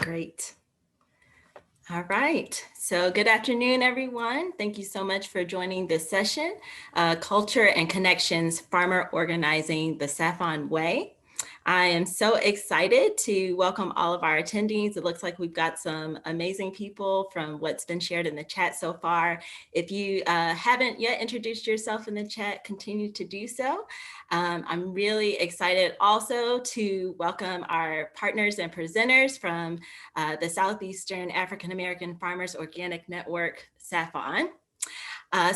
Great. All right. So good afternoon, everyone. Thank you so much for joining this session, Culture and Connections, Farmer Organizing the SAAFON Way. I am so excited to welcome all of our attendees. It looks like we've got some amazing people from what's been shared in the chat so far. If you haven't yet introduced yourself in the chat, continue to do so. I'm really excited also to welcome our partners and presenters from the Southeastern African American Farmers Organic Network, SAAFON.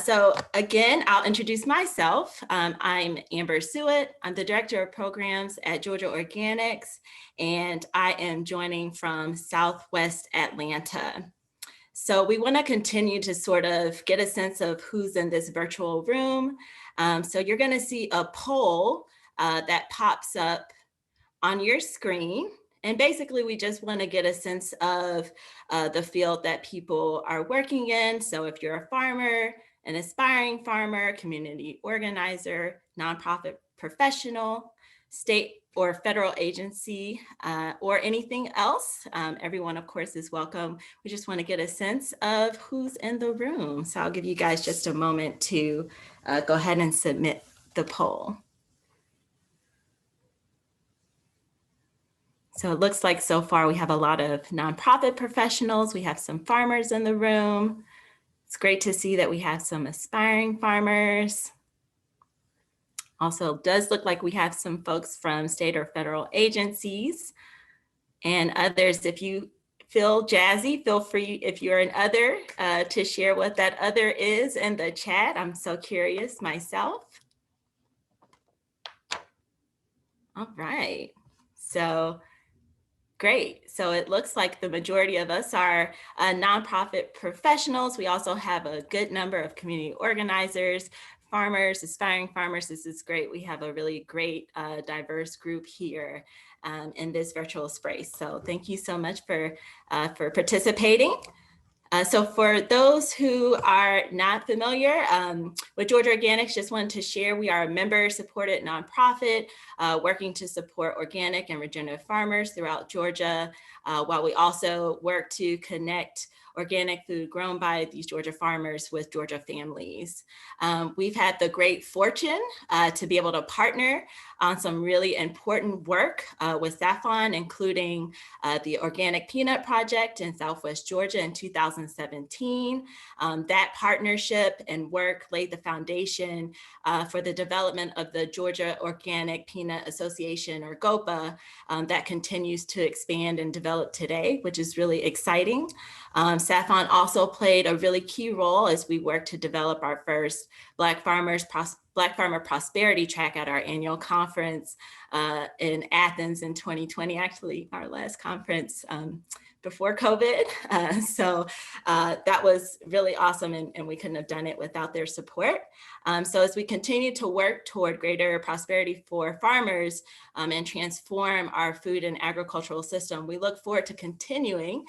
So again, I'll introduce myself. I'm Amber Sewitt. I'm the Director of Programs at Georgia Organics, and I am joining from Southwest Atlanta. So we want to continue to sort of get a sense of who's in this virtual room. So you're going to see a poll that pops up on your screen. And basically, we just want to get a sense of the field that people are working in. So if you're a farmer, an aspiring farmer, community organizer, nonprofit professional, state or federal agency, or anything else, everyone, of course, is welcome. We just want to get a sense of who's in the room. So I'll give you guys just a moment to go ahead and submit the poll. So it looks like so far we have a lot of nonprofit professionals. We have some farmers in the room. It's great to see that we have some aspiring farmers. Also, it does look like we have some folks from state or federal agencies and others. If you feel jazzy, feel free, if you're an other, to share what that other is in the chat. I'm so curious myself. All right. So great. So it looks like the majority of us are nonprofit professionals. We also have a good number of community organizers, farmers, aspiring farmers. This is great. We have a really great diverse group here in this virtual space. So thank you so much for participating. So for those who are not familiar with Georgia Organics, just wanted to share, we are a member-supported nonprofit working to support organic and regenerative farmers throughout Georgia, while we also work to connect organic food grown by these Georgia farmers with Georgia families. We've had the great fortune to be able to partner on some really important work with SAAFON, including the Organic Peanut Project in Southwest Georgia in 2017. That partnership and work laid the foundation for the development of the Georgia Organic Peanut Association, or GOPA, that continues to expand and develop today, which is really exciting. SAAFON also played a really key role as we work to develop our first Black Farmer Prosperity Track at our annual conference in Athens in 2020, actually our last conference before COVID. So that was really awesome, and we couldn't have done it without their support. So as we continue to work toward greater prosperity for farmers and transform our food and agricultural system, we look forward to continuing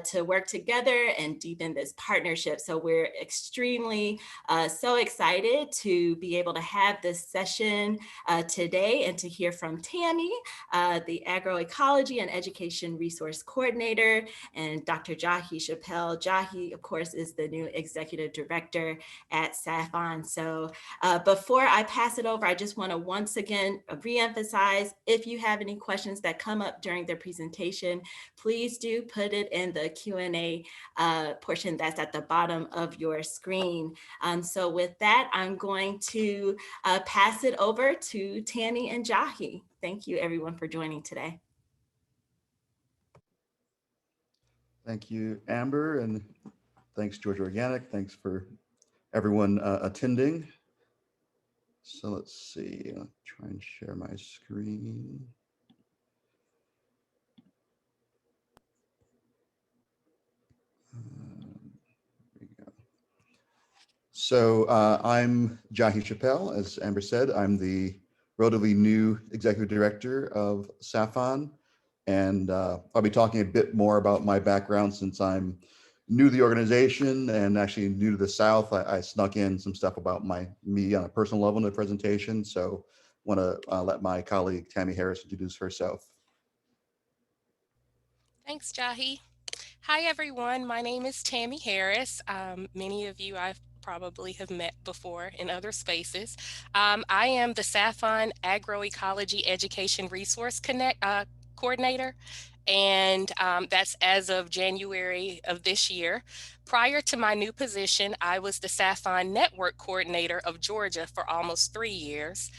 to work together and deepen this partnership. So we're extremely so excited to be able to have this session today and to hear from Tammy, the Agroecology and Education Resource Coordinator, and Dr. Jahi Chappell. Jahi, of course, is the new Executive Director at SAAFON. So before I pass it over, I just want to once again reemphasize, if you have any questions that come up during their presentation, please do put it in the Q&A portion that's at the bottom of your screen. So with that, I'm going to pass it over to Tammy and Jahi. Thank you everyone for joining today. Thank you, Amber, and thanks, Georgia Organic. Thanks for everyone attending. So let's see, I'll try and share my screen. There we go. So I'm Jahi Chappell, as Amber said. I'm the relatively new Executive Director of SAAFON, and I'll be talking a bit more about my background since I'm new to the organization and actually new to the South. I snuck in some stuff about me on a personal level in the presentation, so want to let my colleague Tammy Harris introduce herself. Thanks, Jahi. Hi, everyone. My name is Tammy Harris. Many of you I've probably have met before in other spaces. I am the SAAFON Agroecology Education Resource Coordinator, and that's as of January of this year. Prior to my new position, I was the SAAFON Network Coordinator of Georgia for almost 3 years.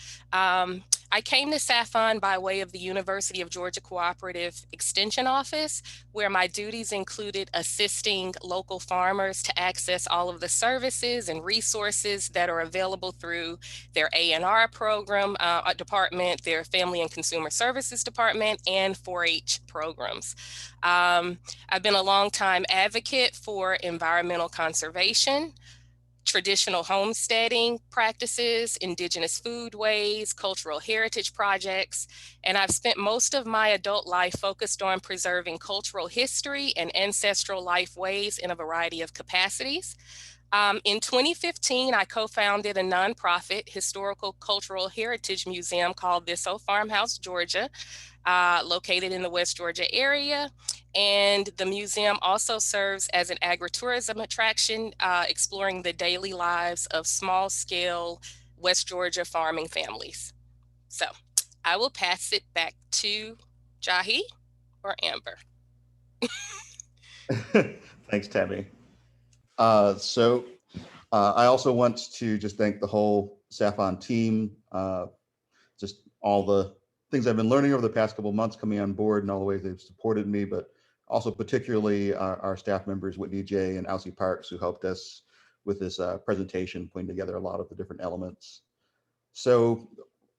I came to SAAFON by way of the University of Georgia Cooperative Extension Office, where my duties included assisting local farmers to access all of the services and resources that are available through their A&R program department, their Family and Consumer Services department, and 4-H programs. I've been a longtime advocate for environmental conservation, traditional homesteading practices, indigenous foodways, cultural heritage projects, and I've spent most of my adult life focused on preserving cultural history and ancestral life ways in a variety of capacities. In 2015, I co-founded a nonprofit historical cultural heritage museum called This Old Farmhouse, Georgia, located in the West Georgia area. And the museum also serves as an agritourism attraction, exploring the daily lives of small scale West Georgia farming families. So I will pass it back to Jahi or Amber. Thanks, Tammy. I also want to just thank the whole SAAFON team, just all the things I've been learning over the past couple of months coming on board and all the ways they've supported me, but also particularly our staff members, Whitney J. and Elsie Parks, who helped us with this presentation, putting together a lot of the different elements. So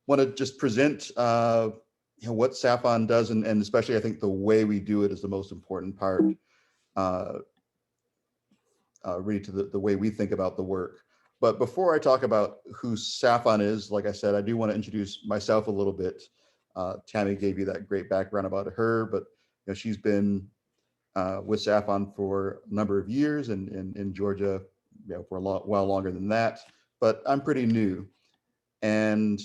want to just present what SAAFON does, and especially I think the way we do it is the most important part, really to the way we think about the work. But before I talk about who SAAFON is, like I said, I do want to introduce myself a little bit. Tammy gave you that great background about her, but she's been with SAAFON for a number of years, and in Georgia, for a while longer than that. But I'm pretty new, and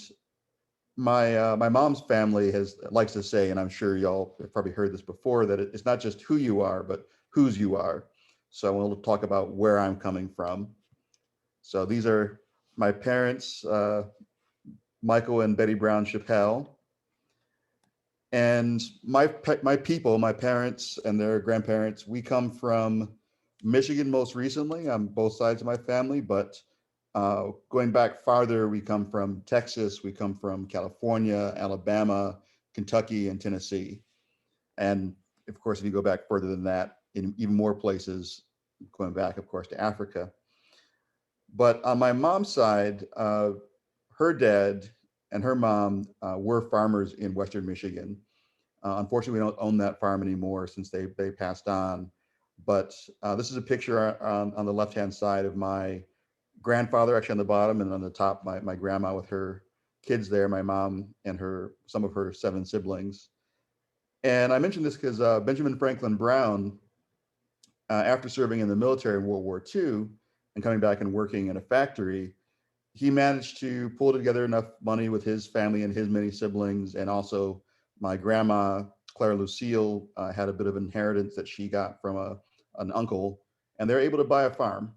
my mom's family likes to say, and I'm sure y'all have probably heard this before, that it's not just who you are, but whose you are. So I want to talk about where I'm coming from. So these are my parents, Michael and Betty Brown Chappell. And my people, my parents and their grandparents, we come from Michigan most recently on both sides of my family, but going back farther, we come from Texas, we come from California, Alabama, Kentucky, and Tennessee. And of course, if you go back further than that, in even more places, going back, of course, to Africa. But on my mom's side, her dad and her mom were farmers in Western Michigan. Unfortunately, we don't own that farm anymore since they passed on. But this is a picture on the left-hand side of my grandfather, actually on the bottom, and on the top, my grandma with her kids there, my mom and some of her 7 siblings. And I mention this because Benjamin Franklin Brown, after serving in the military in World War II and coming back and working in a factory, he managed to pull together enough money with his family and his many siblings, and also my grandma, Clara Lucille, had a bit of inheritance that she got from an uncle, and they're able to buy a farm.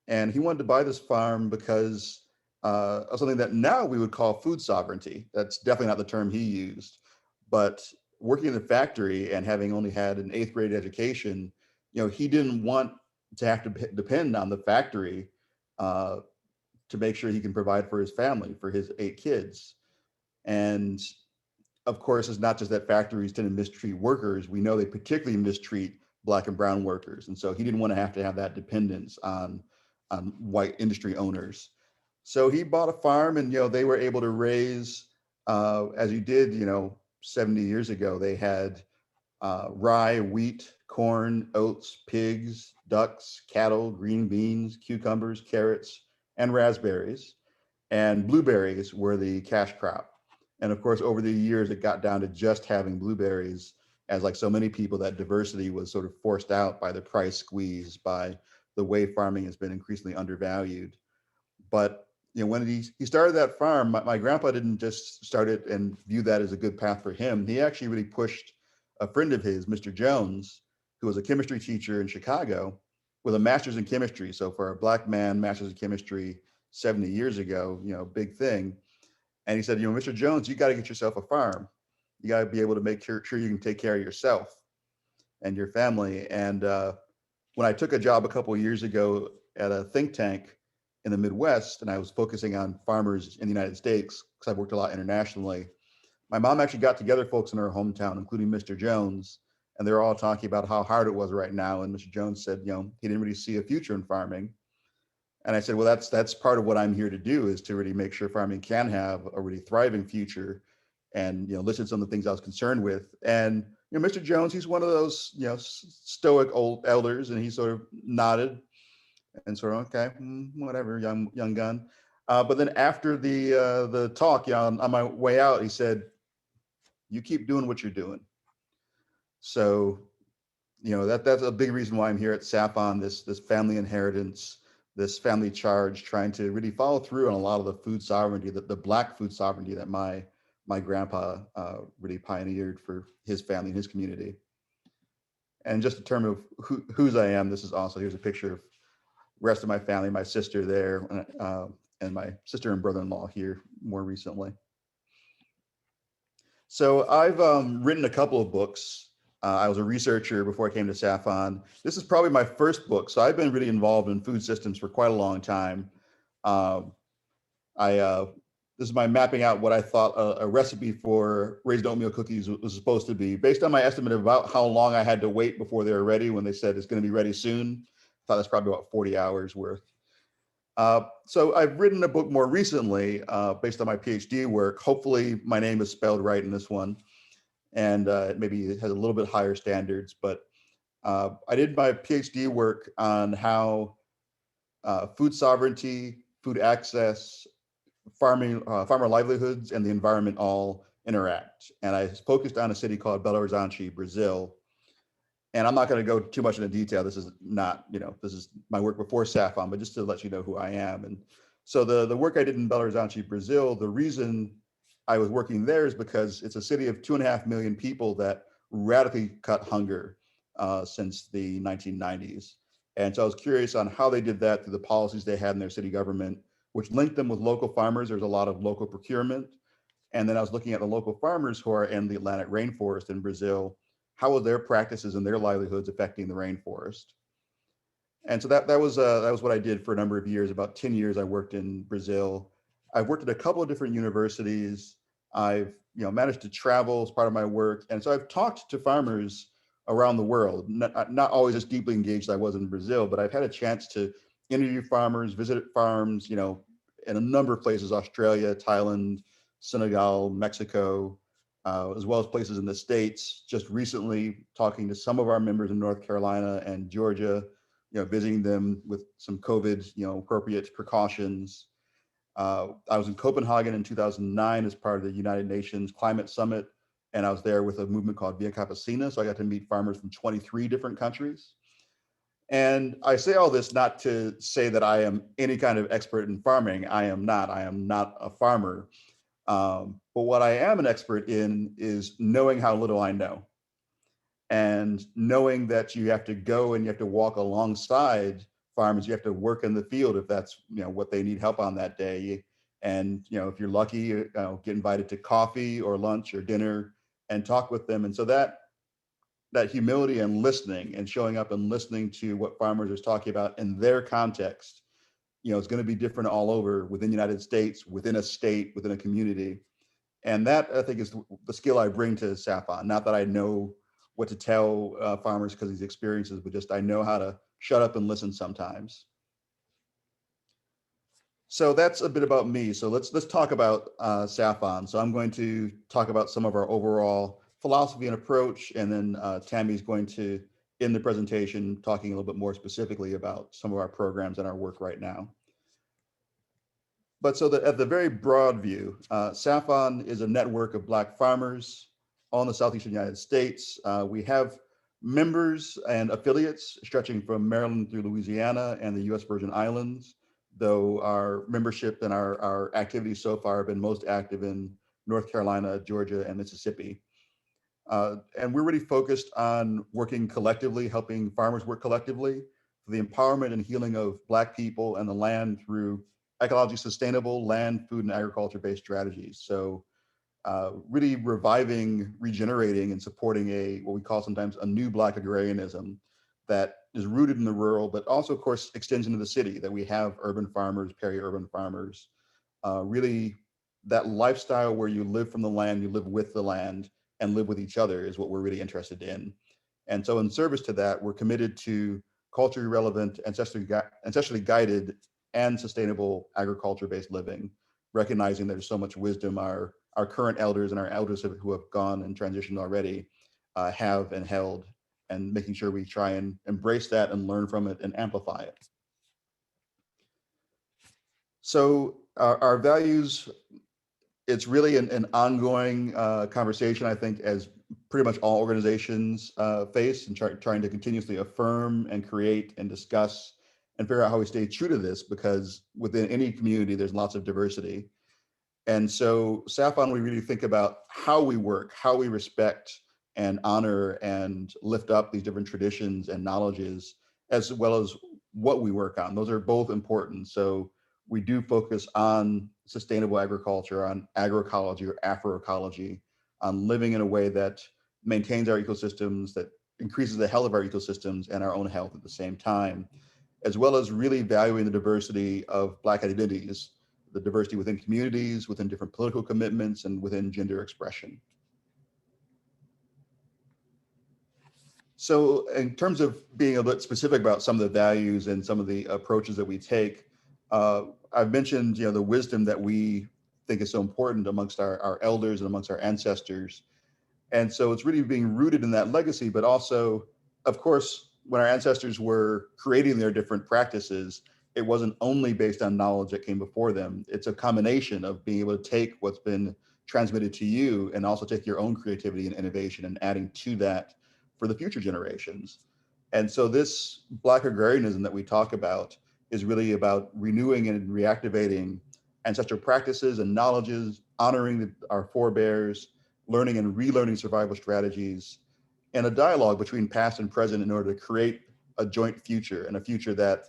And he wanted to buy this farm because of something that now we would call food sovereignty. That's definitely not the term he used. But working in the factory and having only had an 8th grade education, he didn't want to have to depend on the factory to make sure he can provide for his family, for his 8 kids. And of course, it's not just that factories tend to mistreat workers. We know they particularly mistreat Black and brown workers. And so he didn't want to have that dependence on white industry owners. So he bought a farm, and they were able to raise, as you did, 70 years ago, they had rye, wheat, corn, oats, pigs, ducks, cattle, green beans, cucumbers, carrots, and raspberries. And blueberries were the cash crop. And of course, over the years, it got down to just having blueberries, as like so many people, that diversity was sort of forced out by the price squeeze, by the way farming has been increasingly undervalued. But when he started that farm, my grandpa didn't just start it and view that as a good path for him. He actually really pushed a friend of his, Mr. Jones, who was a chemistry teacher in Chicago with a master's in chemistry. So for a Black man, master's in chemistry 70 years ago, big thing. And he said, Mr. Jones, you got to get yourself a farm. You got to be able to make sure you can take care of yourself and your family. And when I took a job a couple of years ago at a think tank in the Midwest, and I was focusing on farmers in the United States, because I've worked a lot internationally, my mom actually got together folks in her hometown, including Mr. Jones, and they're all talking about how hard it was right now. And Mr. Jones said, he didn't really see a future in farming. And I said, well, that's part of what I'm here to do, is to really make sure farming can have a really thriving future, and listed some of the things I was concerned with. And Mr. Jones, he's one of those stoic old elders, and he sort of nodded and sort of, okay, whatever, young gun. But then after the talk, on my way out, he said, you keep doing what you're doing. So that's a big reason why I'm here at SAAFON, this family inheritance, this family charge, trying to really follow through on a lot of the food sovereignty, the Black food sovereignty that my grandpa really pioneered for his family and his community. And just in terms of whose I am, this is also, here's a picture of the rest of my family, my sister there, and my sister and brother-in-law here more recently. So I've written a couple of books. I was a researcher before I came to SAAFON. This is probably my first book, so I've been really involved in food systems for quite a long time. This is my mapping out what I thought a recipe for raised oatmeal cookies was supposed to be, based on my estimate of about how long I had to wait before they were ready. When they said it's going to be ready soon, I thought that's probably about 40 hours worth. So I've written a book more recently based on my PhD work. Hopefully my name is spelled right in this one, and maybe it has a little bit higher standards. But I did my PhD work on how food sovereignty, food access, farmer livelihoods, and the environment all interact. And I focused on a city called Belo Horizonte, Brazil. And I'm not going to go too much into detail. This is not, this is my work before SAAFON, but just to let you know who I am. And so the work I did in Belo Horizonte, Brazil, the reason I was working there is because it's a city of 2.5 million people that radically cut hunger since the 1990s. And so I was curious on how they did that through the policies they had in their city government, which linked them with local farmers. There's a lot of local procurement. And then I was looking at the local farmers who are in the Atlantic rainforest in Brazil. How are their practices and their livelihoods affecting the rainforest? And so that was what I did for a number of years. About 10 years I worked in Brazil. I've worked at a couple of different universities. I've managed to travel as part of my work. And so I've talked to farmers around the world, not always as deeply engaged as I was in Brazil, but I've had a chance to interview farmers, visit farms, in a number of places: Australia, Thailand, Senegal, Mexico, as well as places in the States. Just recently talking to some of our members in North Carolina and Georgia, visiting them with some COVID, appropriate precautions. I was in Copenhagen in 2009 as part of the United Nations Climate Summit, and I was there with a movement called Via Campesina. So I got to meet farmers from 23 different countries. And I say all this not to say that I am any kind of expert in farming. I am not a farmer. But what I am an expert in is knowing how little I know, and knowing that you have to go and you have to walk alongside farmers. You have to work in the field if that's what they need help on that day. And if you're lucky, get invited to coffee or lunch or dinner and talk with them. And so that humility and listening and showing up and listening to what farmers are talking about in their context, is going to be different all over within the United States, within a state, within a community. And that, I think, is the skill I bring to SAAFON. Not that I know what to tell farmers because of these experiences, but just I know how to shut up and listen sometimes. So that's a bit about me. So let's talk about SAAFON. So I'm going to talk about some of our overall philosophy and approach, and then Tammy's going to end the presentation talking a little bit more specifically about some of our programs and our work right now. But so at the very broad view, SAAFON is a network of Black farmers on the Southeastern United States. We have members and affiliates stretching from Maryland through Louisiana and the US Virgin Islands, though our membership and our activities so far have been most active in North Carolina, Georgia, and Mississippi. And we're really focused on working collectively, helping farmers work collectively for the empowerment and healing of Black people and the land through ecologically sustainable land, food, and agriculture-based strategies. So really reviving, regenerating, and supporting what we call sometimes a new Black agrarianism that is rooted in the rural, but also, of course, extends into the city, that we have urban farmers, peri-urban farmers, really that lifestyle where you live from the land, you live with the land, and live with each other is what we're really interested in. And so in service to that, we're committed to culturally relevant, ancestrally guided, and sustainable agriculture-based living, recognizing there's so much wisdom our current elders and our elders who have gone and transitioned already have and held, and making sure we try and embrace that and learn from it and amplify it. So our values, it's really an ongoing conversation, I think, as pretty much all organizations face, and trying to continuously affirm and create and discuss and figure out how we stay true to this, because within any community, there's lots of diversity. And so SAAFON, we really think about how we work, how we respect and honor and lift up these different traditions and knowledges, as well as what we work on. Those are both important. So we do focus on sustainable agriculture, on agroecology or Afroecology, on living in a way that maintains our ecosystems, that increases the health of our ecosystems and our own health at the same time, as well as really valuing the diversity of Black identities, the diversity within communities, within different political commitments, and within gender expression. So in terms of being a bit specific about some of the values and some of the approaches that we take, I've mentioned, the wisdom that we think is so important amongst our elders and amongst our ancestors. And so it's really being rooted in that legacy, but also, of course, when our ancestors were creating their different practices, it wasn't only based on knowledge that came before them. It's a combination of being able to take what's been transmitted to you and also take your own creativity and innovation and adding to that for the future generations. And so this Black agrarianism that we talk about is really about renewing and reactivating ancestral practices and knowledges, honoring our forebears, learning and relearning survival strategies, and a dialogue between past and present in order to create a joint future, and a future that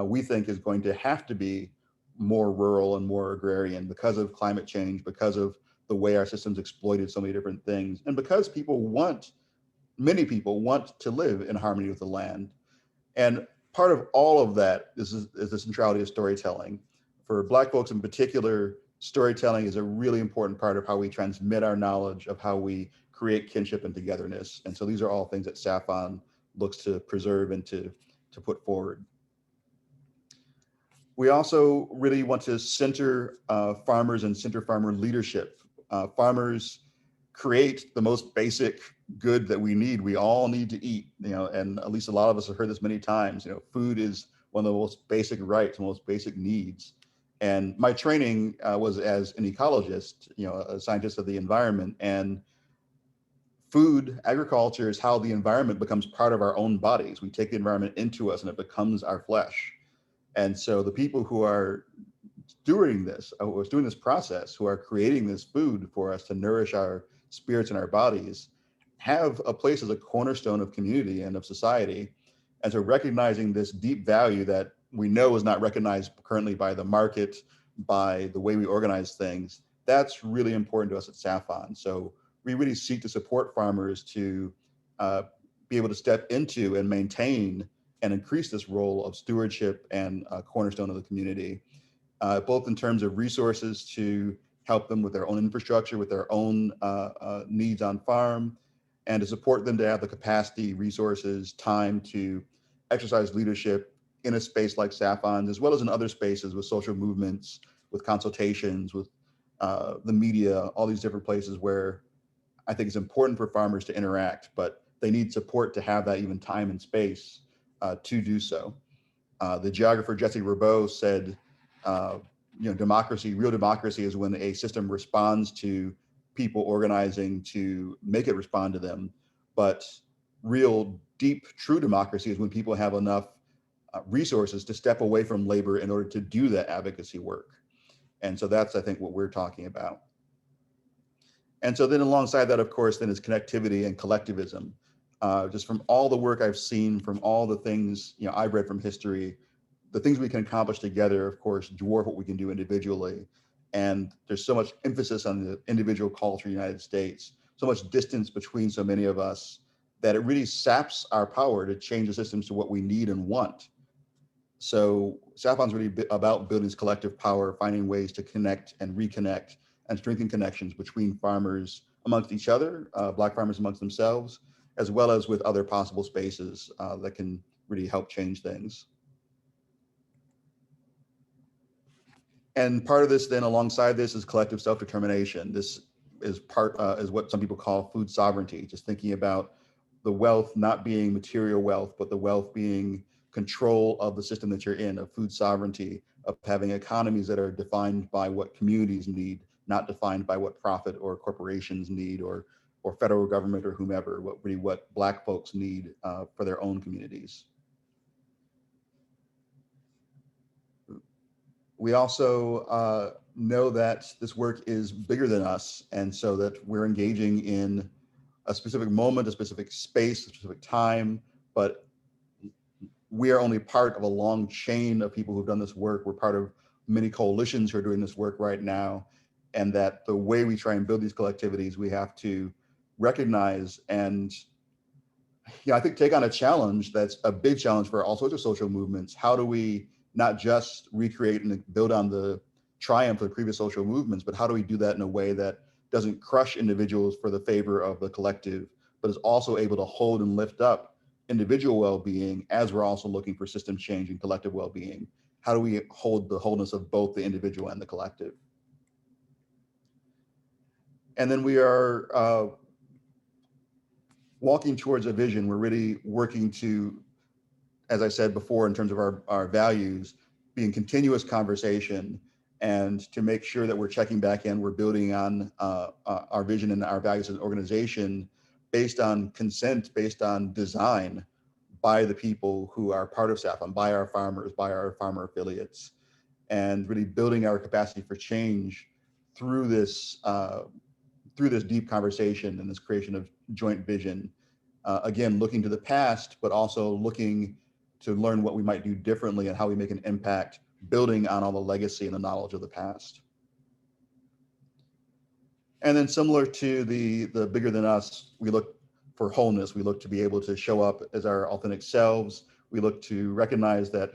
we think is going to have to be more rural and more agrarian because of climate change, because of the way our systems exploited so many different things, and because many people want to live in harmony with the land. And part of all of that is the centrality of storytelling. For Black folks in particular, storytelling is a really important part of how we transmit our knowledge, of how we create kinship and togetherness. And so these are all things that SAAFON looks to preserve and to put forward. We also really want to center farmers and center farmer leadership. Farmers create the most basic good that we need. We all need to eat, and at least a lot of us have heard this many times. Food is one of the most basic rights, most basic needs. And my training was as an ecologist, a scientist of the environment. And food, agriculture is how the environment becomes part of our own bodies. We take the environment into us and it becomes our flesh. And so the people who are doing this process, who are creating this food for us to nourish our spirits and our bodies, have a place as a cornerstone of community and of society. And so recognizing this deep value that we know is not recognized currently by the market, by the way we organize things, that's really important to us at SAAFON. So we really seek to support farmers to be able to step into and maintain and increase this role of stewardship and cornerstone of the community, both in terms of resources to help them with their own infrastructure, with their own needs on farm, and to support them to have the capacity, resources, time to exercise leadership in a space like SAAFON, as well as in other spaces with social movements, with consultations, with the media, all these different places where I think it's important for farmers to interact, but they need support to have that even time and space to do so. The geographer Jesse Rabeau said, democracy, real democracy is when a system responds to people organizing to make it respond to them. But real, deep, true democracy is when people have enough resources to step away from labor in order to do that advocacy work. And so that's, I think, what we're talking about. And so then alongside that, of course, then is connectivity and collectivism. Just from all the work I've seen, from all the things, I've read from history, the things we can accomplish together, of course, dwarf what we can do individually. And there's so much emphasis on the individual culture in the United States, so much distance between so many of us, that it really saps our power to change the systems to what we need and want. So SAAFON's really about building this collective power, finding ways to connect and reconnect and strengthen connections between farmers amongst each other, Black farmers amongst themselves, as well as with other possible spaces that can really help change things. And part of this then alongside this is collective self-determination. This is is what some people call food sovereignty, just thinking about the wealth not being material wealth, but the wealth being control of the system that you're in, of food sovereignty, of having economies that are defined by what communities need, not defined by what profit or corporations need, or federal government or whomever, what Black folks need for their own communities. We also know that this work is bigger than us, and so that we're engaging in a specific moment, a specific space, a specific time, but we are only part of a long chain of people who've done this work. We're part of many coalitions who are doing this work right now, and that the way we try and build these collectivities, we have to recognize and I think take on a challenge that's a big challenge for all sorts of social movements. How do we not just recreate and build on the triumph of previous social movements, but how do we do that in a way that doesn't crush individuals for the favor of the collective, but is also able to hold and lift up individual well-being as we're also looking for system change and collective well-being? How do we hold the wholeness of both the individual and the collective? And then we are walking towards a vision. We're really working to, as I said before, in terms of our values, be in continuous conversation, and to make sure that we're checking back in, we're building on our vision and our values as an organization based on consent, based on design by the people who are part of SAAFON, by our farmers, by our farmer affiliates, and really building our capacity for change through this deep conversation and this creation of joint vision. Again, looking to the past, but also looking to learn what we might do differently and how we make an impact, building on all the legacy and the knowledge of the past. And then similar to the bigger than us, we look for wholeness. We look to be able to show up as our authentic selves. We look to recognize that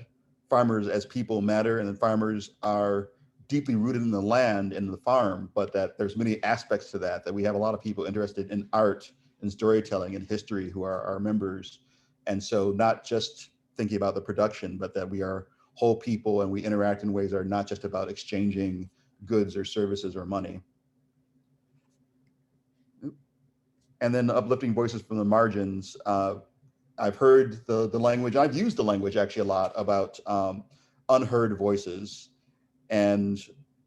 farmers as people matter, and that farmers are deeply rooted in the land and the farm, but that there's many aspects to that we have a lot of people interested in art and storytelling and history who are our members. And so not just thinking about the production, but that we are whole people and we interact in ways that are not just about exchanging goods or services or money. And then uplifting voices from the margins. I've heard the language, I've used the language actually a lot about unheard voices. And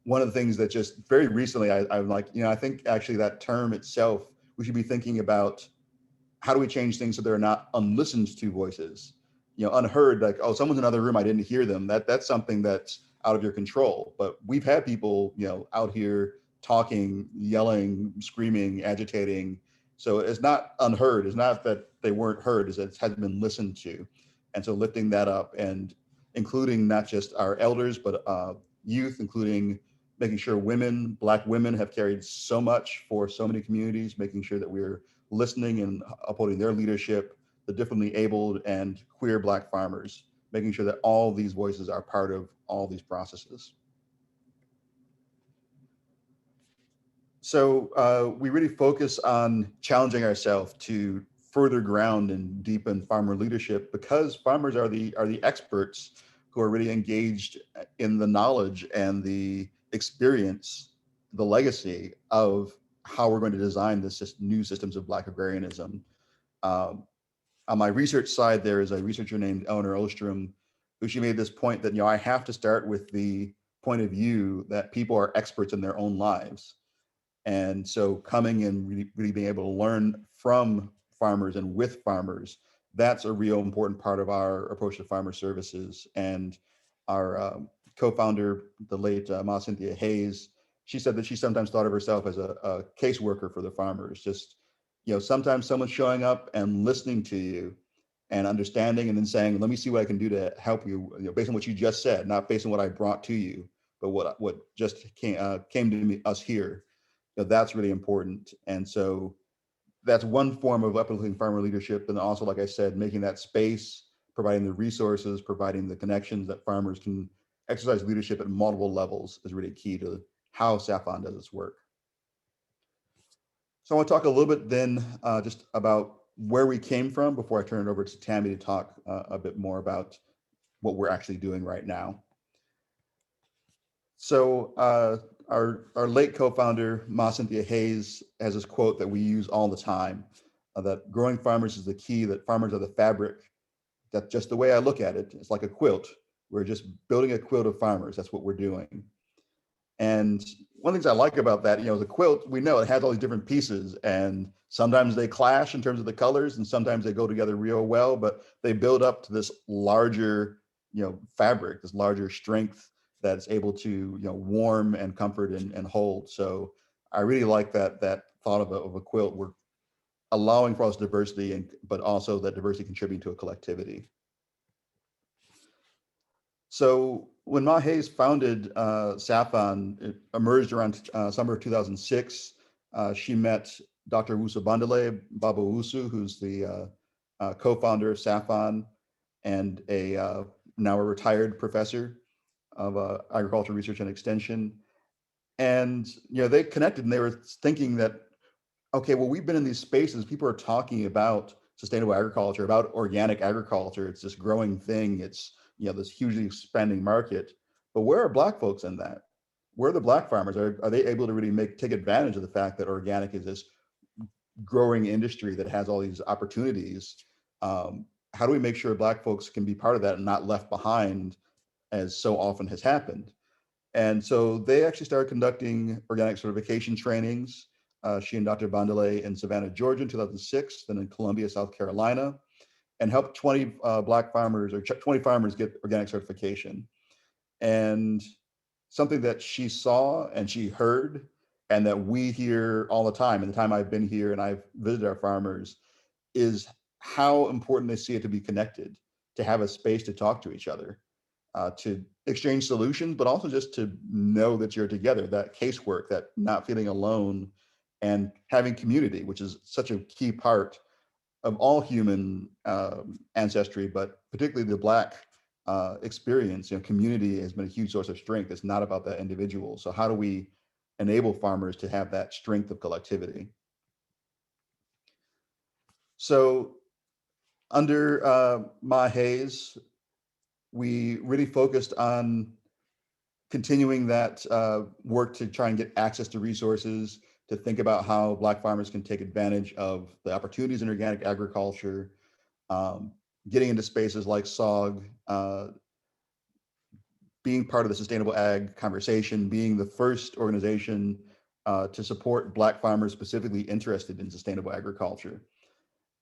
one of the things that just very recently I'm like, I think actually that term itself, we should be thinking about how do we change things so there are not unlistened to voices, unheard, like, oh, someone's in another room, I didn't hear them. That's something that's out of your control. But we've had people, out here talking, yelling, screaming, agitating. So it's not unheard. It's not that they weren't heard, it's that it hasn't been listened to. And so lifting that up and including not just our elders, but youth, including making sure Black women have carried so much for so many communities, making sure that we're listening and upholding their leadership, the differently abled and queer Black farmers, making sure that all these voices are part of all these processes. So we really focus on challenging ourselves to further ground and deepen farmer leadership, because farmers are the experts who are really engaged in the knowledge and the experience, the legacy of how we're going to design this new systems of Black agrarianism. On my research side, there is a researcher named Eleanor Ostrom, who she made this point that, I have to start with the point of view that people are experts in their own lives. And so coming and really being able to learn from farmers and with farmers, that's a real important part of our approach to farmer services. And our co-founder, the late Ma Cynthia Hayes, she said that she sometimes thought of herself as a caseworker for the farmers. Just, sometimes someone's showing up and listening to you and understanding and then saying, let me see what I can do to help you, based on what you just said, not based on what I brought to you, but what just came to me, us here. That's really important. And so that's one form of uplifting farmer leadership. And also, like I said, making that space, providing the resources, providing the connections that farmers can exercise leadership at multiple levels is really key to how SAAFON does its work. So I want to talk a little bit then just about where we came from before I turn it over to Tammy to talk a bit more about what we're actually doing right now. So our late co-founder, Ma Cynthia Hayes, has this quote that we use all the time, that growing farmers is the key, that farmers are the fabric. That's just the way I look at it. It's like a quilt. We're just building a quilt of farmers. That's what we're doing. And one of the things I like about that, the quilt, we know it has all these different pieces, and sometimes they clash in terms of the colors, and sometimes they go together real well, but they build up to this larger, fabric, this larger strength that's able to, warm and comfort and hold. So I really like that thought of a quilt. We're allowing for all this diversity, but also that diversity contributing to a collectivity. So when Ma Hayes founded SAAFON, it emerged around summer of 2006. She met Dr. Wusu Bandele, Baba Wusu, who's the co-founder of SAAFON and now a retired professor of agriculture research and extension. And they connected, and they were thinking that, okay, well, we've been in these spaces, people are talking about sustainable agriculture, about organic agriculture. It's this growing thing. It's, this hugely expanding market. But where are Black folks in that? Where are the Black farmers? Are they able to really take advantage of the fact that organic is this growing industry that has all these opportunities? How do we make sure Black folks can be part of that and not left behind, as so often has happened? And so they actually started conducting organic certification trainings. She and Dr. Bandele in Savannah, Georgia in 2006, then in Columbia, South Carolina, and helped 20 Black farmers or 20 farmers get organic certification. And something that she saw and she heard, and that we hear all the time, and the time I've been here and I've visited our farmers, is how important they see it to be connected, to have a space to talk to each other, to exchange solutions, but also just to know that you're together, that casework, that not feeling alone, and having community, which is such a key part of all human ancestry, but particularly the Black experience. Community has been a huge source of strength. It's not about that individual. So how do we enable farmers to have that strength of collectivity? So under Ma Hayes, we really focused on continuing that work to try and get access to resources, to think about how Black farmers can take advantage of the opportunities in organic agriculture, getting into spaces like SOG, being part of the sustainable ag conversation, being the first organization to support Black farmers specifically interested in sustainable agriculture.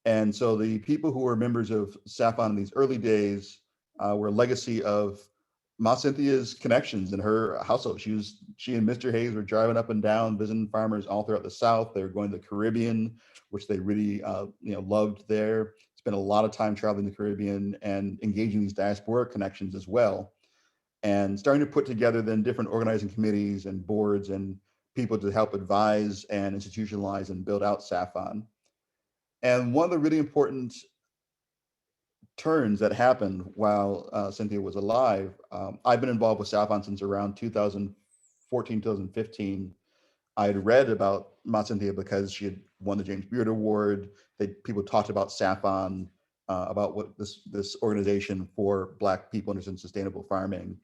And so the people who were members of SAAFON in these early days were a legacy of Ma Cynthia's connections in her household. She and Mr. Hayes were driving up and down, visiting farmers all throughout the South. They were going to the Caribbean, which they really loved there. Spent a lot of time traveling the Caribbean and engaging these diaspora connections as well. And starting to put together then different organizing committees and boards and people to help advise and institutionalize and build out SAAFON. And one of the really important turns that happened while Cynthia was alive, I've been involved with SAAFON since around 2014, 2015. I had read about Ma Cynthia because she had won the James Beard Award. People talked about SAAFON, about what this organization for Black people interested in sustainable farming.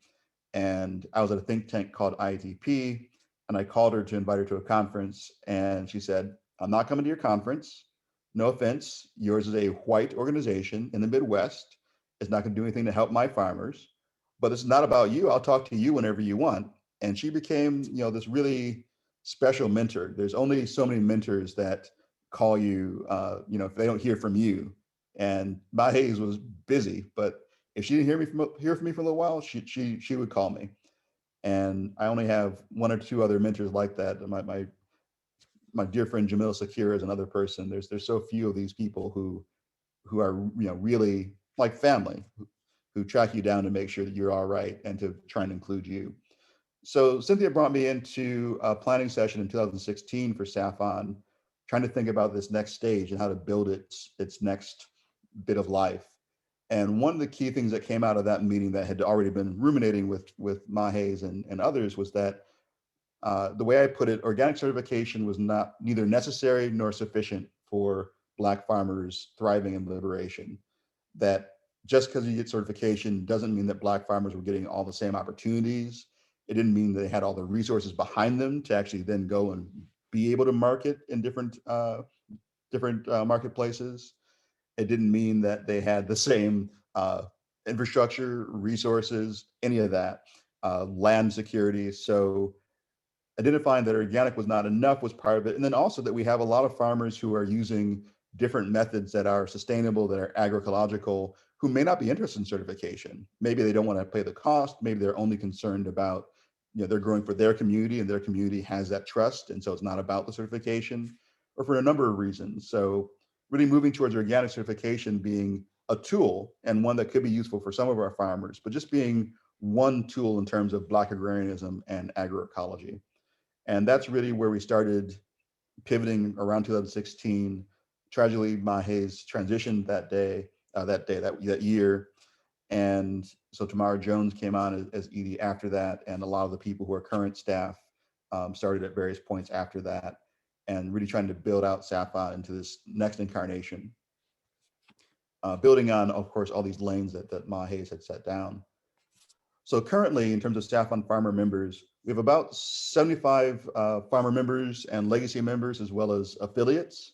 And I was at a think tank called IATP, and I called her to invite her to a conference. And she said, I'm not coming to your conference. No offense, yours is a white organization in the Midwest. It's not going to do anything to help my farmers, but it's not about you. I'll talk to you whenever you want. And she became, this really special mentor. There's only so many mentors that call you, if they don't hear from you. And Ma Hayes was busy, but if she didn't hear from me for a little while, she would call me. And I only have one or two other mentors like that. My dear friend Jamil Sakir is another person. There's so few of these people who are really like family, who track you down to make sure that you're all right and to try and include you. So Cynthia brought me into a planning session in 2016 for SAAFON, trying to think about this next stage and how to build its next bit of life. And one of the key things that came out of that meeting that had already been ruminating with Mahes and others was that the way I put it, organic certification was neither necessary nor sufficient for Black farmers thriving in liberation. That just because you get certification doesn't mean that Black farmers were getting all the same opportunities. It didn't mean they had all the resources behind them to actually then go and be able to market in different marketplaces. It didn't mean that they had the same infrastructure, resources, any of that, land security. So identifying that organic was not enough was part of it. And then also that we have a lot of farmers who are using different methods that are sustainable, that are agroecological, who may not be interested in certification. Maybe they don't want to pay the cost. Maybe they're only concerned about, they're growing for their community and their community has that trust. And so it's not about the certification, or for a number of reasons. So really moving towards organic certification being a tool and one that could be useful for some of our farmers, but just being one tool in terms of Black agrarianism and agroecology. And that's really where we started pivoting around 2016. Tragically, Mahes transitioned that year. And so Tamara Jones came on as ED after that. And a lot of the people who are current staff started at various points after that, and really trying to build out SAAFON into this next incarnation. Building on, of course, all these lanes that Mahes had set down. So currently, in terms of SAAFON farmer members, we have about 75 farmer members and legacy members, as well as affiliates.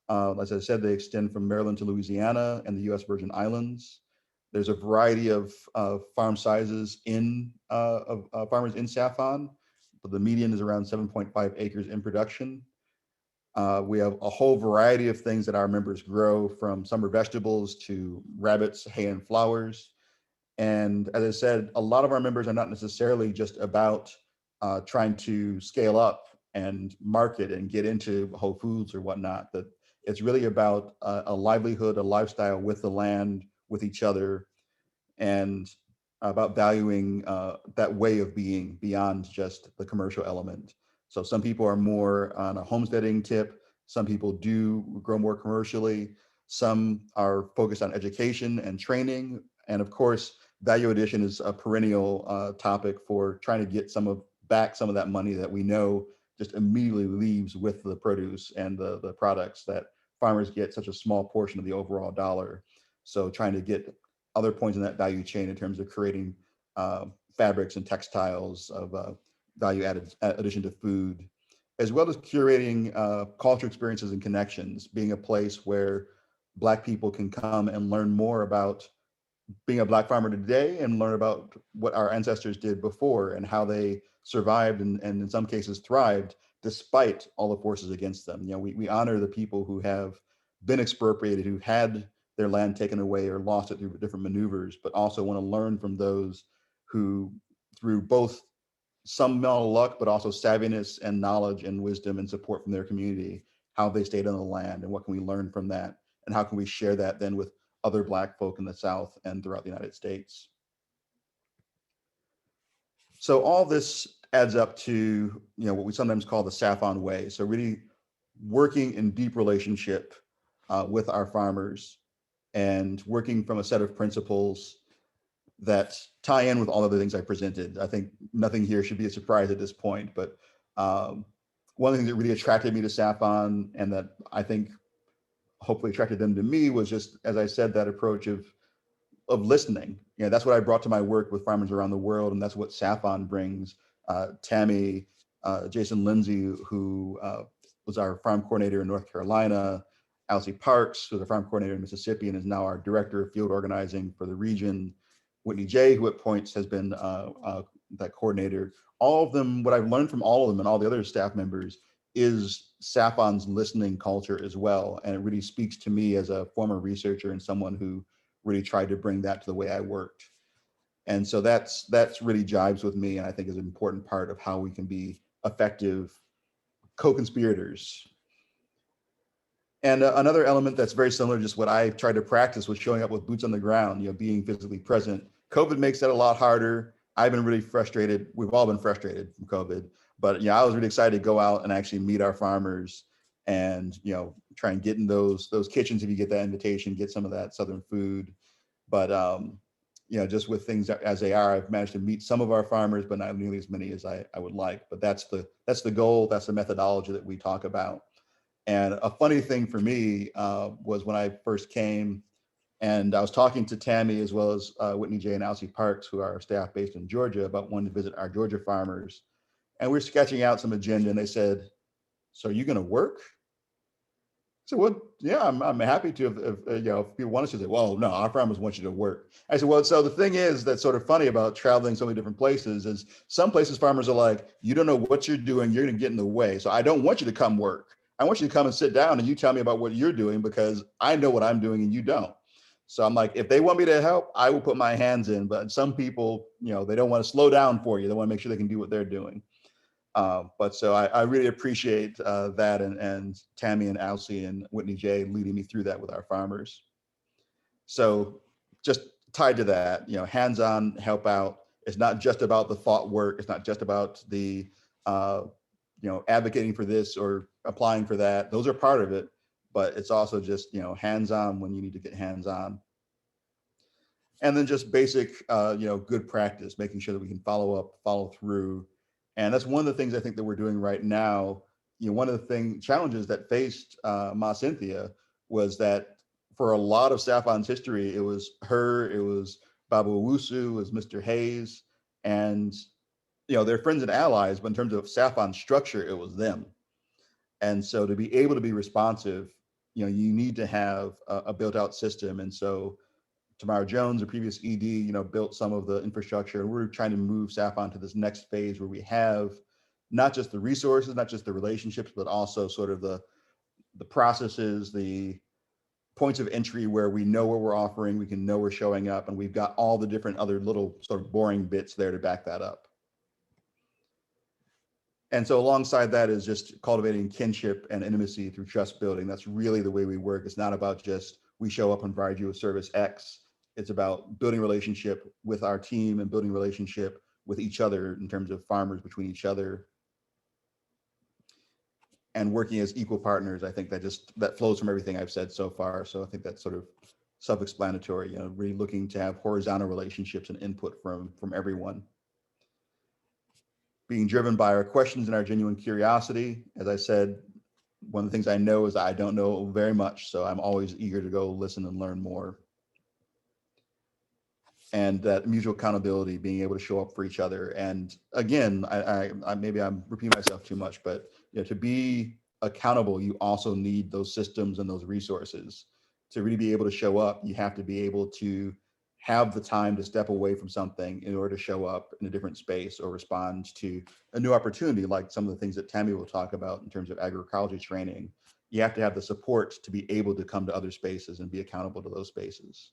As I said, they extend from Maryland to Louisiana and the US Virgin Islands. There's a variety of farm sizes of farmers in SAAFON, but the median is around 7.5 acres in production. We have a whole variety of things that our members grow, from summer vegetables to rabbits, hay, and flowers. And as I said, a lot of our members are not necessarily just about trying to scale up and market and get into Whole Foods or whatnot. That it's really about a livelihood, a lifestyle with the land, with each other, and about valuing that way of being beyond just the commercial element. So some people are more on a homesteading tip. Some people do grow more commercially. Some are focused on education and training. And of course, value addition is a perennial topic for trying to get back some of that money that we know just immediately leaves with the produce and the products, that farmers get such a small portion of the overall dollar. So trying to get other points in that value chain in terms of creating fabrics and textiles of value addition to food, as well as curating culture experiences and connections, being a place where Black people can come and learn more about being a Black farmer today and learn about what our ancestors did before and how they survived and in some cases thrived despite all the forces against them. We honor the people who have been expropriated, who had their land taken away or lost it through different maneuvers, but also want to learn from those who, through both some amount of luck, but also savviness and knowledge and wisdom and support from their community, how they stayed on the land and what can we learn from that, and how can we share that then with other Black folk in the South and throughout the United States. So all this adds up to what we sometimes call the SAAFON way. So really working in deep relationship with our farmers and working from a set of principles that tie in with all of the things I presented. I think nothing here should be a surprise at this point, but one of the things that really attracted me to SAAFON and that I think hopefully attracted them to me was just, as I said, that approach of listening. That's what I brought to my work with farmers around the world, and that's what SAAFON brings. Tammy, Jason Lindsay, who was our farm coordinator in North Carolina, Alcy Parks, who's a farm coordinator in Mississippi and is now our director of field organizing for the region, Whitney J, who at points has been that coordinator. All of them, what I've learned from all of them and all the other staff members is SAAFON's listening culture as well. And it really speaks to me as a former researcher and someone who really tried to bring that to the way I worked. And so that's really jibes with me, and I think is an important part of how we can be effective co-conspirators. And another element that's very similar to just what I tried to practice was showing up with boots on the ground, being physically present. COVID makes that a lot harder. I've been really frustrated. We've all been frustrated from COVID, but I was really excited to go out and actually meet our farmers and, try and get in those kitchens if you get that invitation, get some of that Southern food. But, just with things as they are, I've managed to meet some of our farmers, but not nearly as many as I would like. But that's the goal. That's the methodology that we talk about. And a funny thing for me was when I first came, and I was talking to Tammy as well as Whitney J. and Alcy Parks, who are staff based in Georgia, about wanting to visit our Georgia farmers. And we were sketching out some agenda, and they said, "So are you going to work?" I said, "Well, yeah, I'm happy to. If people want us to say, well, no, our farmers want you to work." I said, "Well, so the thing is that's sort of funny about traveling so many different places is some places farmers are like, you don't know what you're doing, you're going to get in the way. So I don't want you to come work. I want you to come and sit down and you tell me about what you're doing because I know what I'm doing and you don't." So I'm like, if they want me to help, I will put my hands in. But some people, they don't want to slow down for you. They want to make sure they can do what they're doing. But so I really appreciate that and Tammy and Alcy and Whitney J leading me through that with our farmers. So just tied to that, hands-on help out. It's not just about the thought work. It's not just about the, advocating for this or applying for that. Those are part of it, but it's also just, hands-on when you need to get hands-on. And then just basic, good practice, making sure that we can follow up, follow through. And that's one of the things I think that we're doing right now. One of the challenges that faced Ma Cynthia was that for a lot of SAAFON's history, it was her, it was Babu Owusu, it was Mr. Hayes, and they're friends and allies, but in terms of SAAFON structure, it was them. And so to be able to be responsive, you need to have a built out system. And so Tamara Jones, the previous ED, built some of the infrastructure. And we're trying to move SAAFON to this next phase where we have not just the resources, not just the relationships, but also sort of the processes, the points of entry where we know what we're offering, we can know we're showing up, and we've got all the different other little sort of boring bits there to back that up. And so alongside that is just cultivating kinship and intimacy through trust building. That's really the way we work. It's not about just we show up and provide you with service X. It's about building relationship with our team and building relationship with each other in terms of farmers between each other and working as equal partners. I think that flows from everything I've said so far. So I think that's sort of self-explanatory, really looking to have horizontal relationships and input from everyone. Being driven by our questions and our genuine curiosity. As I said, one of the things I know is I don't know very much, so I'm always eager to go listen and learn more. And that mutual accountability, being able to show up for each other. And again, I maybe I'm repeating myself too much, but to be accountable, you also need those systems and those resources. To really be able to show up, you have to be able to have the time to step away from something in order to show up in a different space or respond to a new opportunity, like some of the things that Tammy will talk about in terms of agroecology training. You have to have the support to be able to come to other spaces and be accountable to those spaces.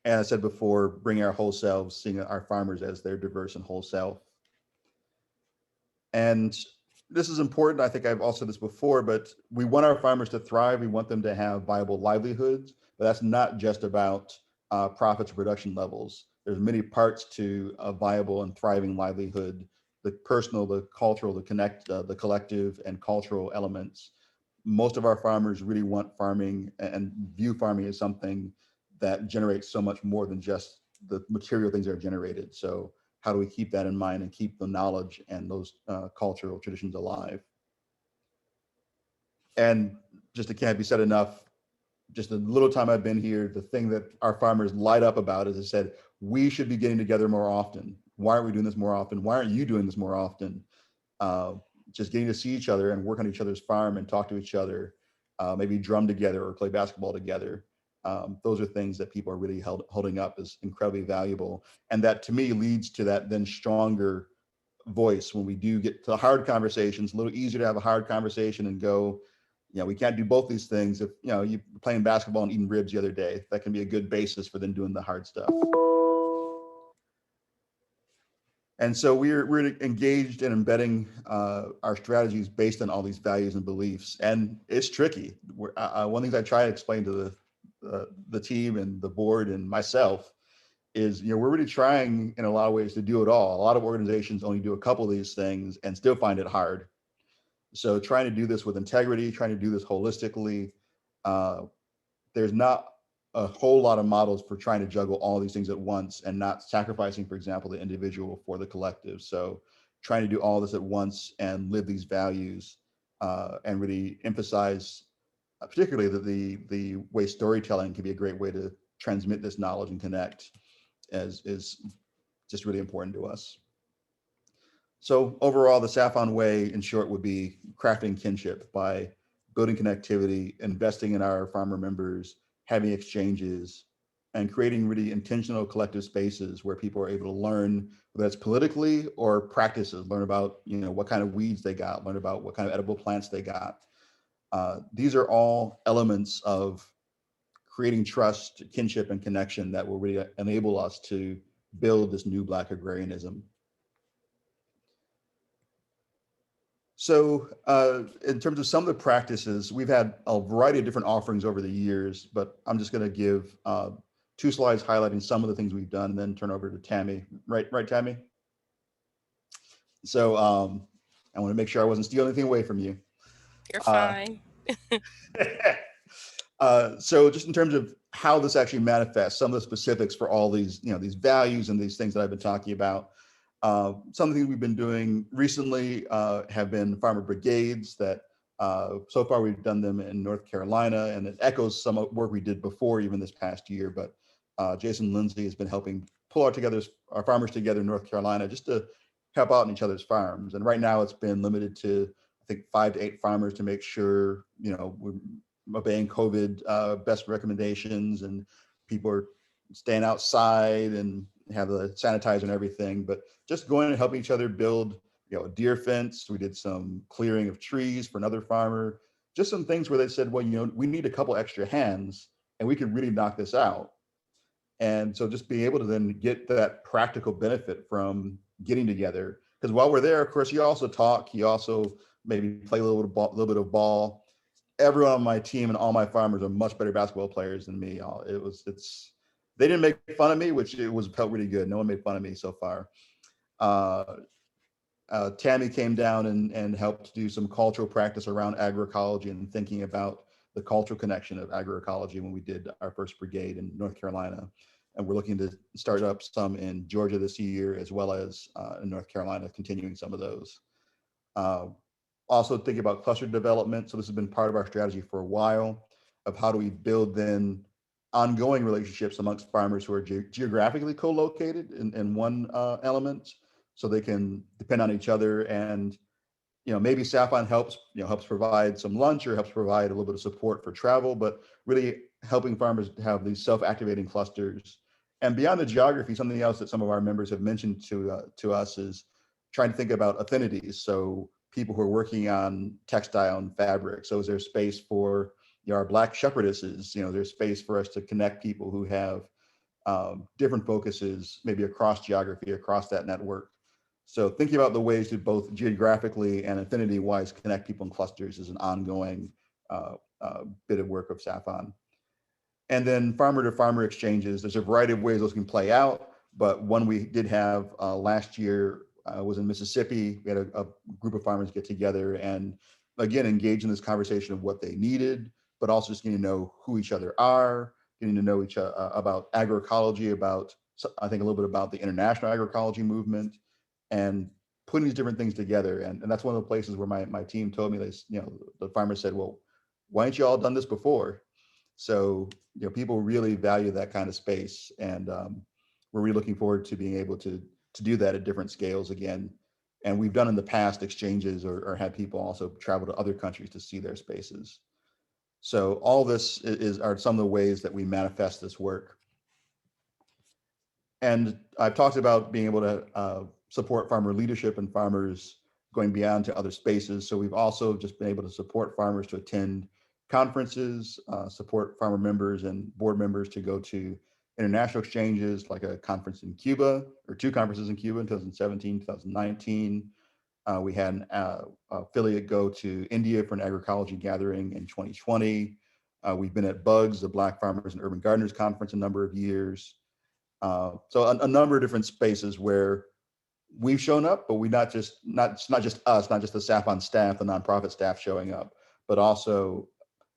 And I said before, bringing our whole selves, seeing our farmers as their diverse and whole self. And this is important. I think I've also said this before, but we want our farmers to thrive. We want them to have viable livelihoods, but that's not just about profits or production levels. There's many parts to a viable and thriving livelihood: the personal, the cultural, the collective and cultural elements. Most of our farmers really want farming and view farming as something that generates so much more than just the material things that are generated. So how do we keep that in mind and keep the knowledge and those cultural traditions alive? And just it can't be said enough, just the little time I've been here, the thing that our farmers light up about is I said, we should be getting together more often. Why aren't we doing this more often? Why aren't you doing this more often? Just getting to see each other and work on each other's farm and talk to each other, maybe drum together or play basketball together. Those are things that people are really holding up as incredibly valuable. And that to me leads to that then stronger voice when we do get to hard conversations. A little easier to have a hard conversation and go, we can't do both these things. If you're playing basketball and eating ribs the other day, that can be a good basis for then doing the hard stuff. And so we're engaged in embedding our strategies based on all these values and beliefs, and it's tricky. One of the things I try to explain to the team and the board and myself is, we're really trying in a lot of ways to do it all. A lot of organizations only do a couple of these things and still find it hard. So trying to do this with integrity, trying to do this holistically, uh, there's not a whole lot of models for trying to juggle all these things at once and not sacrificing, for example, the individual for the collective. So trying to do all this at once and live these values and really emphasize, particularly that the way storytelling can be a great way to transmit this knowledge and connect, as is just really important to us. So overall, the SAAFON way, in short, would be crafting kinship by building connectivity, investing in our farmer members, having exchanges, and creating really intentional collective spaces where people are able to learn, whether that's politically or practices, learn about what kind of weeds they got, learn about what kind of edible plants they got. These are all elements of creating trust, kinship, and connection that will really enable us to build this new Black agrarianism. So in terms of some of the practices, we've had a variety of different offerings over the years, but I'm just going to give 2 slides highlighting some of the things we've done and then turn over to Tammy. Right, Tammy? So I want to make sure I wasn't stealing anything away from you. You're Uh, fine. so just in terms of how this actually manifests, some of the specifics for all these, these values and these things that I've been talking about. Some of the things we've been doing recently have been farmer brigades that so far we've done them in North Carolina, and it echoes some work we did before even this past year. But Jason Lindsay has been helping pull our farmers together in North Carolina just to help out on each other's farms. And right now it's been limited to, I think, 5 to 8 farmers to make sure, we're obeying COVID best recommendations and people are staying outside and have the sanitizer and everything. But just going and helping each other build, a deer fence. We did some clearing of trees for another farmer. Just some things where they said, well, we need a couple extra hands and we can really knock this out. And so just being able to then get that practical benefit from getting together. Because while we're there, of course, you also talk, you also maybe play a little bit of ball. Everyone on my team and all my farmers are much better basketball players than me. They didn't make fun of me, which felt really good. No one made fun of me so far. Tammy came down and helped do some cultural practice around agroecology and thinking about the cultural connection of agroecology when we did our first brigade in North Carolina. And we're looking to start up some in Georgia this year, as well as in North Carolina, continuing some of those. Also thinking about cluster development. So this has been part of our strategy for a while of how do we build then ongoing relationships amongst farmers who are geographically co-located in one element, so they can depend on each other. And maybe SAAFON helps provide some lunch or helps provide a little bit of support for travel, but really helping farmers have these self-activating clusters. And beyond the geography, something else that some of our members have mentioned to us is trying to think about affinities. So people who are working on textile and fabric. So is there space for our Black shepherdesses? There's space for us to connect people who have different focuses, maybe across geography, across that network. So thinking about the ways to both geographically and affinity-wise connect people in clusters is an ongoing bit of work of SAAFON. And then farmer-to-farmer exchanges, there's a variety of ways those can play out, but one we did have last year was in Mississippi. We had a group of farmers get together and, again, engage in this conversation of what they needed, but also just getting to know who each other are, getting to know each other about agroecology, about, I think, a little bit about the international agroecology movement, and putting these different things together. And that's one of the places where my team told me, the farmers said, well, why ain't you all done this before? So, people really value that kind of space. And we're really looking forward to being able to do that at different scales again. And we've done in the past exchanges or had people also travel to other countries to see their spaces. So all this are some of the ways that we manifest this work. And I've talked about being able to support farmer leadership and farmers going beyond to other spaces. So we've also just been able to support farmers to attend conferences, support farmer members and board members to go to international exchanges, like a conference in Cuba, or two conferences in Cuba in 2017, 2019. We had an affiliate go to India for an agroecology gathering in 2020. We've been at BUGS, the Black Farmers and Urban Gardeners Conference, a number of years. So a number of different spaces where we've shown up, but it's not just us, not just the SAAFON staff, the nonprofit staff showing up, but also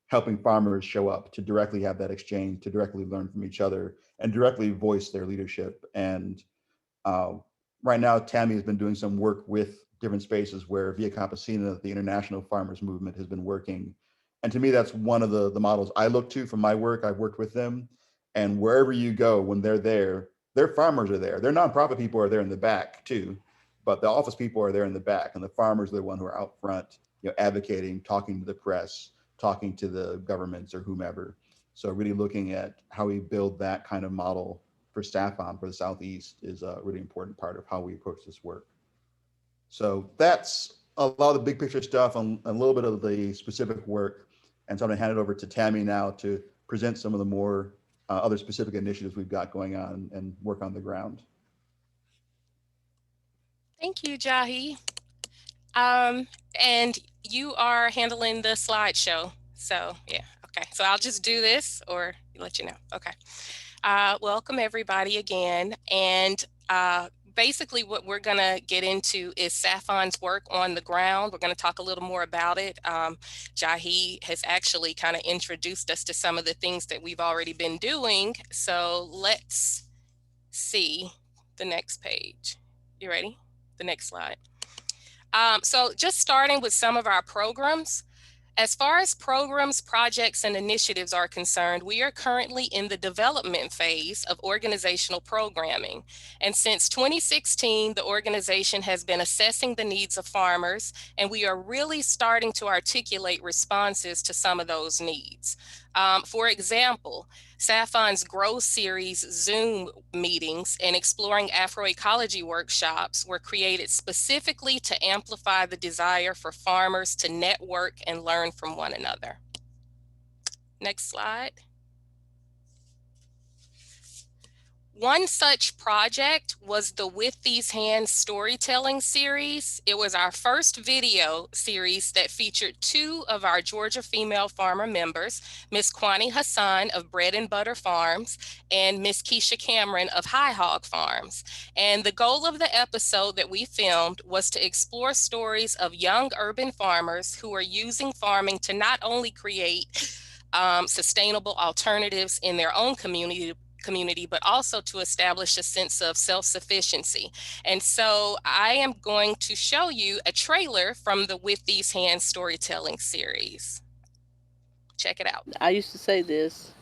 helping farmers show up to directly have that exchange, to directly learn from each other and directly voice their leadership. And right now, Tammy has been doing some work with different spaces where Via Campesina, the international farmers movement, has been working. And to me, that's one of the models I look to from my work. I've worked with them. And wherever you go, when they're there, their farmers are there. Their nonprofit people are there in the back too, but the office people are there in the back, and the farmers are the one who are out front, advocating, talking to the press, talking to the governments or whomever. So really looking at how we build that kind of model for SAAFON for the Southeast is a really important part of how we approach this work. So that's a lot of the big picture stuff and a little bit of the specific work. And so I'm gonna hand it over to Tammy now to present some of the more other specific initiatives we've got going on and work on the ground. Thank you, Jahi. And you are handling the slideshow. So yeah, okay. So I'll just do this or let you know. Okay. Welcome everybody again. And basically what we're gonna get into is SAAFON's work on the ground. We're gonna talk a little more about it. Jahi has actually kind of introduced us to some of the things that we've already been doing. So let's see the next page. You ready? The next slide. So just starting with some of our programs. As far as programs, projects, and initiatives are concerned, we are currently in the development phase of organizational programming. And since 2016, the organization has been assessing the needs of farmers, and we are really starting to articulate responses to some of those needs. For example, SAAFON's Grow Series Zoom meetings and Exploring Agroecology workshops were created specifically to amplify the desire for farmers to network and learn from one another. Next slide. One such project was the With These Hands storytelling series. It was our first video series that featured two of our Georgia female farmer members, Miss Kwani Hassan of Bread and Butter Farms and Miss Keisha Cameron of High Hog Farms. And the goal of the episode that we filmed was to explore stories of young urban farmers who are using farming to not only create sustainable alternatives in their own community, but also to establish a sense of self-sufficiency. And so I am going to show you a trailer from the With These Hands storytelling series. Check it out. I used to say this,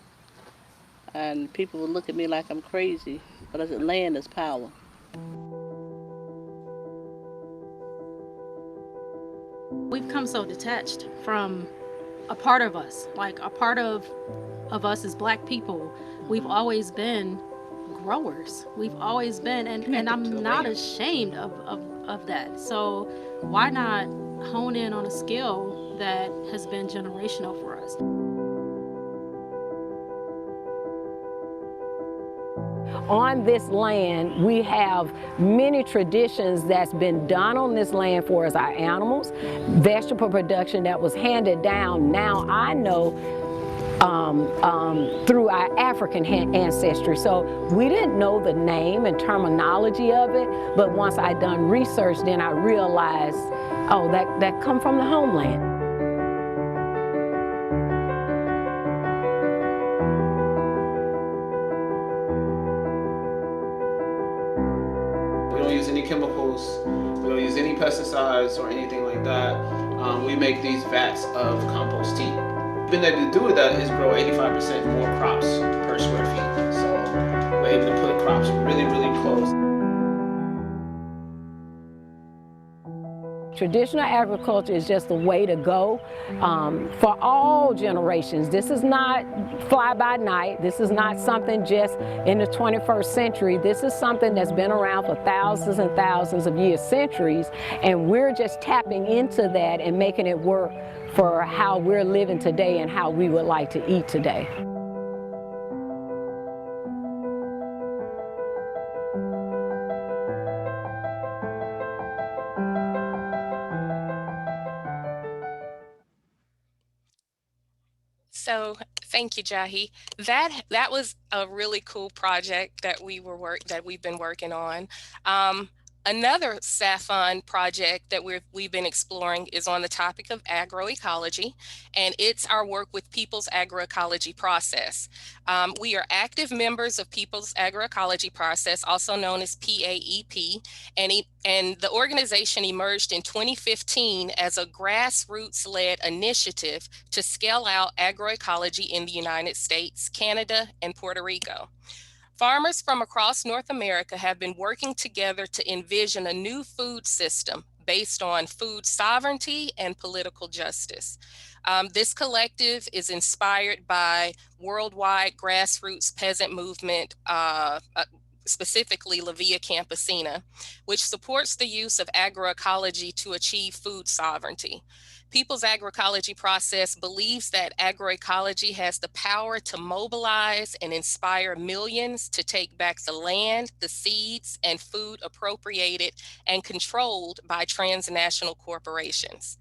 and people would look at me like I'm crazy, but I said, land is power. We've come so detached from a part of us, like a part of us as Black people. We've always been growers. We've always been, and I'm not ashamed of that. So why not hone in on a skill that has been generational for us? On this land, we have many traditions that's been done on this land for us, our animals, vegetable production that was handed down. Now I know through our African ancestry. So we didn't know the name and terminology of it, but once I done research, then I realized, oh, that come from the homeland. We don't use any chemicals, we don't use any pesticides or anything like that. We make these vats of compost tea. Been able to do with that is grow 85% more crops per square feet. So we're able to put crops really, really close. Traditional agriculture is just the way to go for all generations. This is not fly by night. This is not something just in the 21st century. This is something that's been around for thousands and thousands of years, centuries, and we're just tapping into that and making it work for how we're living today and how we would like to eat today. So thank you, Jahi. That was a really cool project that we've been working on. Another SAAFON project that we've been exploring is on the topic of agroecology, and it's our work with People's Agroecology Process. We are active members of People's Agroecology Process, also known as PAEP, and the organization emerged in 2015 as a grassroots-led initiative to scale out agroecology in the United States, Canada, and Puerto Rico. Farmers from across North America have been working together to envision a new food system based on food sovereignty and political justice. This collective is inspired by worldwide grassroots peasant movement, specifically La Via Campesina, which supports the use of agroecology to achieve food sovereignty. People's Agroecology Process believes that agroecology has the power to mobilize and inspire millions to take back the land, the seeds, and food appropriated and controlled by transnational corporations.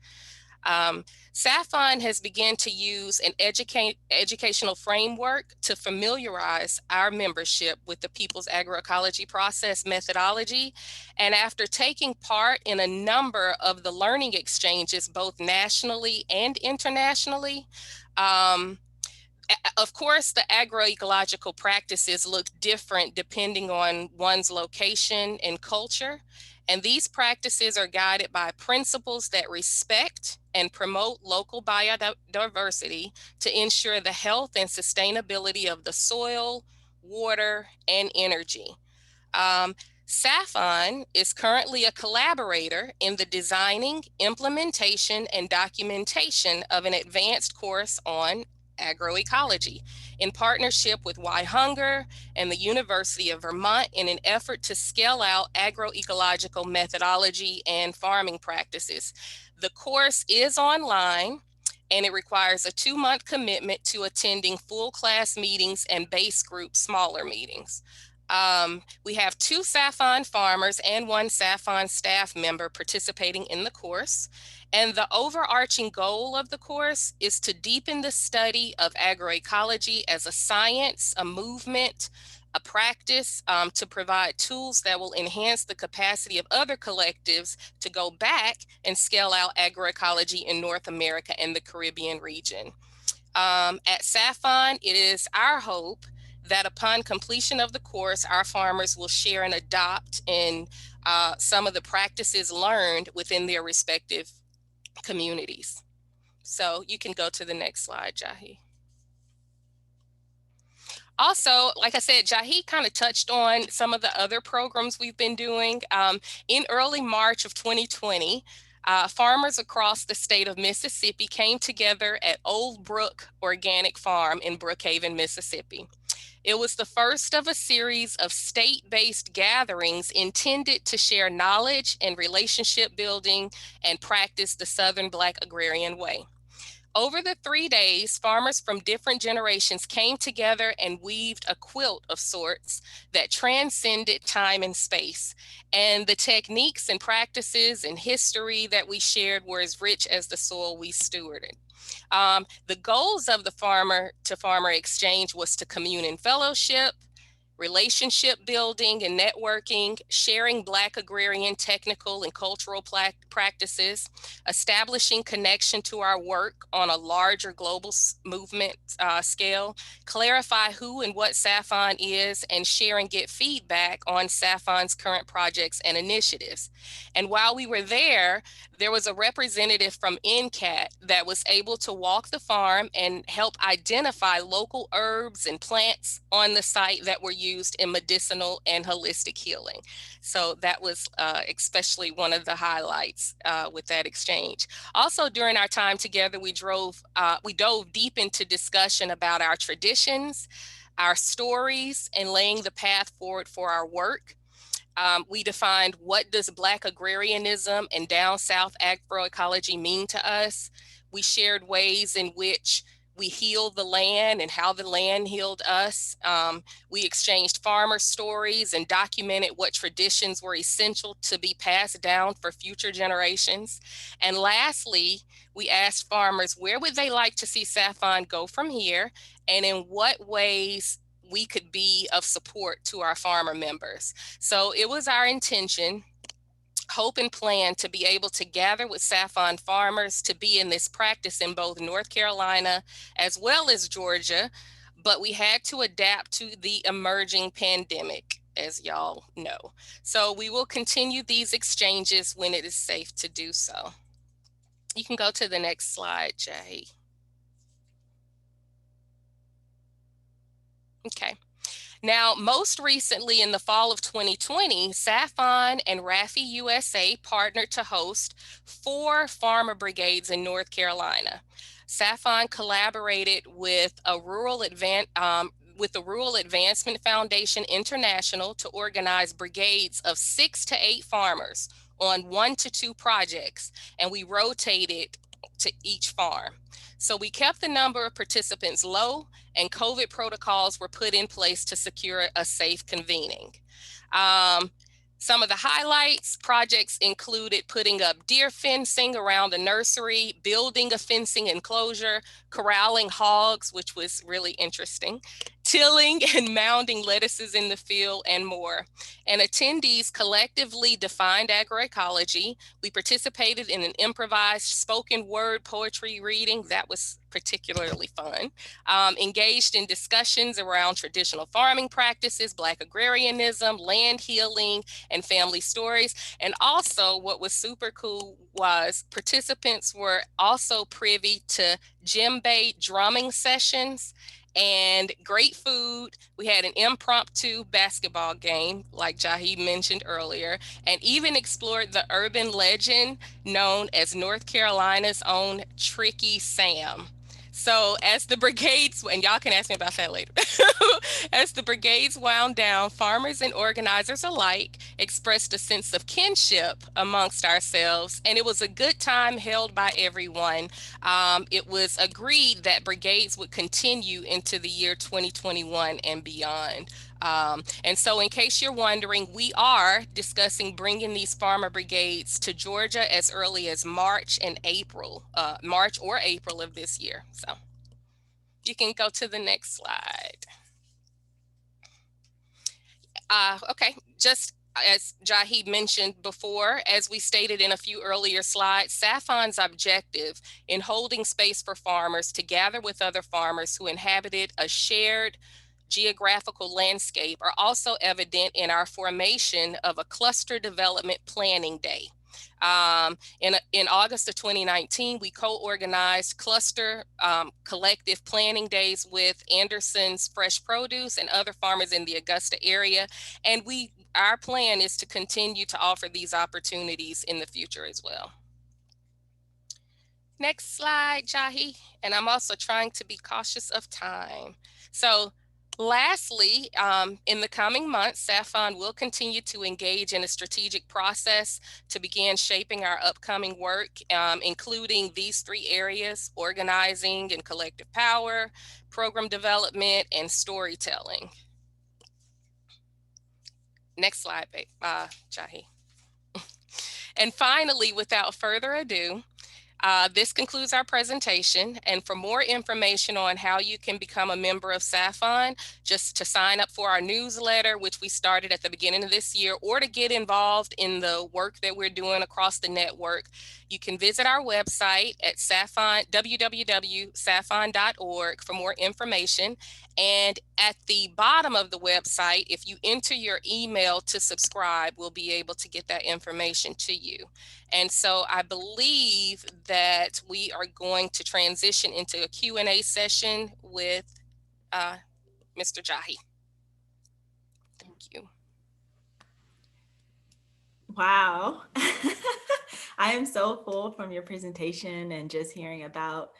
SAAFON has begun to use an educational framework to familiarize our membership with the People's Agroecology Process methodology. And after taking part in a number of the learning exchanges, both nationally and internationally, of course, the agroecological practices look different depending on one's location and culture. And these practices are guided by principles that respect and promote local biodiversity to ensure the health and sustainability of the soil, water, and energy. SAAFON is currently a collaborator in the designing, implementation, and documentation of an advanced course on agroecology in partnership with Why Hunger and the University of Vermont in an effort to scale out agroecological methodology and farming practices. The course is online, and it requires a 2-month commitment to attending full class meetings and base group smaller meetings. We have 2 SAAFON farmers and 1 SAAFON staff member participating in the course. And the overarching goal of the course is to deepen the study of agroecology as a science, a movement, a practice, to provide tools that will enhance the capacity of other collectives to go back and scale out agroecology in North America and the Caribbean region. At SAAFON, it is our hope that upon completion of the course, our farmers will share and adopt in some of the practices learned within their respective communities. So you can go to the next slide, Jahi. Also, like I said, Jahi kind of touched on some of the other programs we've been doing. In early March of 2020, farmers across the state of Mississippi came together at Old Brook Organic Farm in Brookhaven, Mississippi. It was the first of a series of state-based gatherings intended to share knowledge and relationship building and practice the Southern Black agrarian way. Over the 3 days, farmers from different generations came together and weaved a quilt of sorts that transcended time and space. And the techniques and practices and history that we shared were as rich as the soil we stewarded. The goals of the farmer to farmer exchange was to commune in fellowship, relationship building and networking, sharing Black agrarian technical and cultural practices, establishing connection to our work on a larger global movement scale, clarify who and what SAAFON is, and share and get feedback on SAAFON's current projects and initiatives. And while we were there was a representative from NCAT that was able to walk the farm and help identify local herbs and plants on the site that were used in medicinal and holistic healing. So that was especially one of the highlights with that exchange. Also, during our time together, we dove deep into discussion about our traditions, our stories, and laying the path forward for our work. We defined what does Black agrarianism and down South agroecology mean to us. We shared ways in which We healed the land and how the land healed us. We exchanged farmer stories and documented what traditions were essential to be passed down for future generations. And lastly, we asked farmers where would they like to see SAAFON go from here, and in what ways we could be of support to our farmer members. So it was our intention, hope, and plan to be able to gather with SAAFON farmers to be in this practice in both North Carolina as well as Georgia, but we had to adapt to the emerging pandemic, as y'all know. So we will continue these exchanges when it is safe to do so. You can go to the next slide, Jahi. Okay. Now, most recently in the fall of 2020, SAAFON and RAFI USA partnered to host 4 farmer brigades in North Carolina. SAAFON collaborated with the Rural Advancement Foundation International to organize brigades of 6 to 8 farmers on 1 to 2 projects, and we rotated to each farm. So we kept the number of participants low, and COVID protocols were put in place to secure a safe convening. Some of the highlights projects included putting up deer fencing around the nursery, building a fencing enclosure, corralling hogs, which was really interesting, tilling and mounding lettuces in the field, and more. And attendees collectively defined agroecology. We participated in an improvised spoken word poetry reading. That was particularly fun. Engaged in discussions around traditional farming practices, Black agrarianism, land healing, and family stories. And also what was super cool was participants were also privy to djembe drumming sessions and great food. We had an impromptu basketball game, like Jahi mentioned earlier, and even explored the urban legend known as North Carolina's own Tricky Sam. So as the brigades, and y'all can ask me about that later, as the brigades wound down, farmers and organizers alike expressed a sense of kinship amongst ourselves, and it was a good time held by everyone. It was agreed that brigades would continue into the year 2021 and beyond. And so in case you're wondering, we are discussing bringing these farmer brigades to Georgia as early as March or April of this year. So you can go to the next slide. Okay, just as Jahi mentioned before, as we stated in a few earlier slides, SAAFON's objective in holding space for farmers to gather with other farmers who inhabited a shared geographical landscape are also evident in our formation of a cluster development planning day. In August of 2019, we co-organized cluster collective planning days with Anderson's Fresh Produce and other farmers in the Augusta area. And our plan is to continue to offer these opportunities in the future as well. Next slide, Jahi. And I'm also trying to be cautious of time. So lastly, in the coming months, SAAFON will continue to engage in a strategic process to begin shaping our upcoming work, including these 3 areas: organizing and collective power, program development, and storytelling. Next slide, Jahi. And finally, without further ado, this concludes our presentation, and for more information on how you can become a member of SAAFON, just to sign up for our newsletter, which we started at the beginning of this year, or to get involved in the work that we're doing across the network, you can visit our website at www.saafon.org for more information. And at the bottom of the website, if you enter your email to subscribe, we'll be able to get that information to you. And so I believe that we are going to transition into a Q&A session with Mr. Jahi. Thank you. Wow. I am so full from your presentation and just hearing about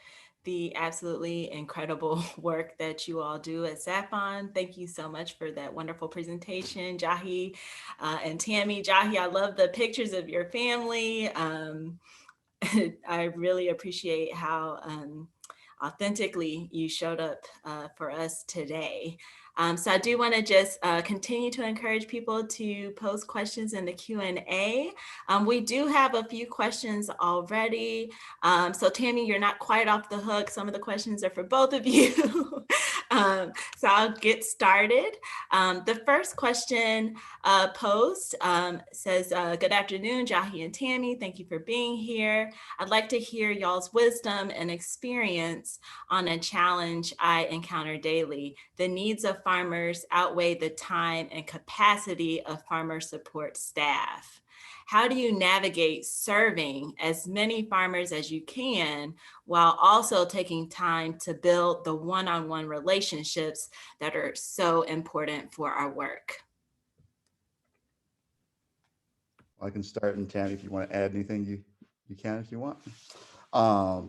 the absolutely incredible work that you all do at SAAFON. Thank you so much for that wonderful presentation, Jahi and Tammy. Jahi, I love the pictures of your family. I really appreciate how authentically you showed up for us today. So I do want to just continue to encourage people to post questions in the Q&A. We do have a few questions already. So Tammy, you're not quite off the hook. Some of the questions are for both of you. So I'll get started. The first question posed says, good afternoon, Jahi and Tammy. Thank you for being here. I'd like to hear y'all's wisdom and experience on a challenge I encounter daily. The needs of farmers outweigh the time and capacity of farmer support staff. How do you navigate serving as many farmers as you can while also taking time to build the one-on-one relationships that are so important for our work? I can start, and Tammy, if you want to add anything, you can if you want. I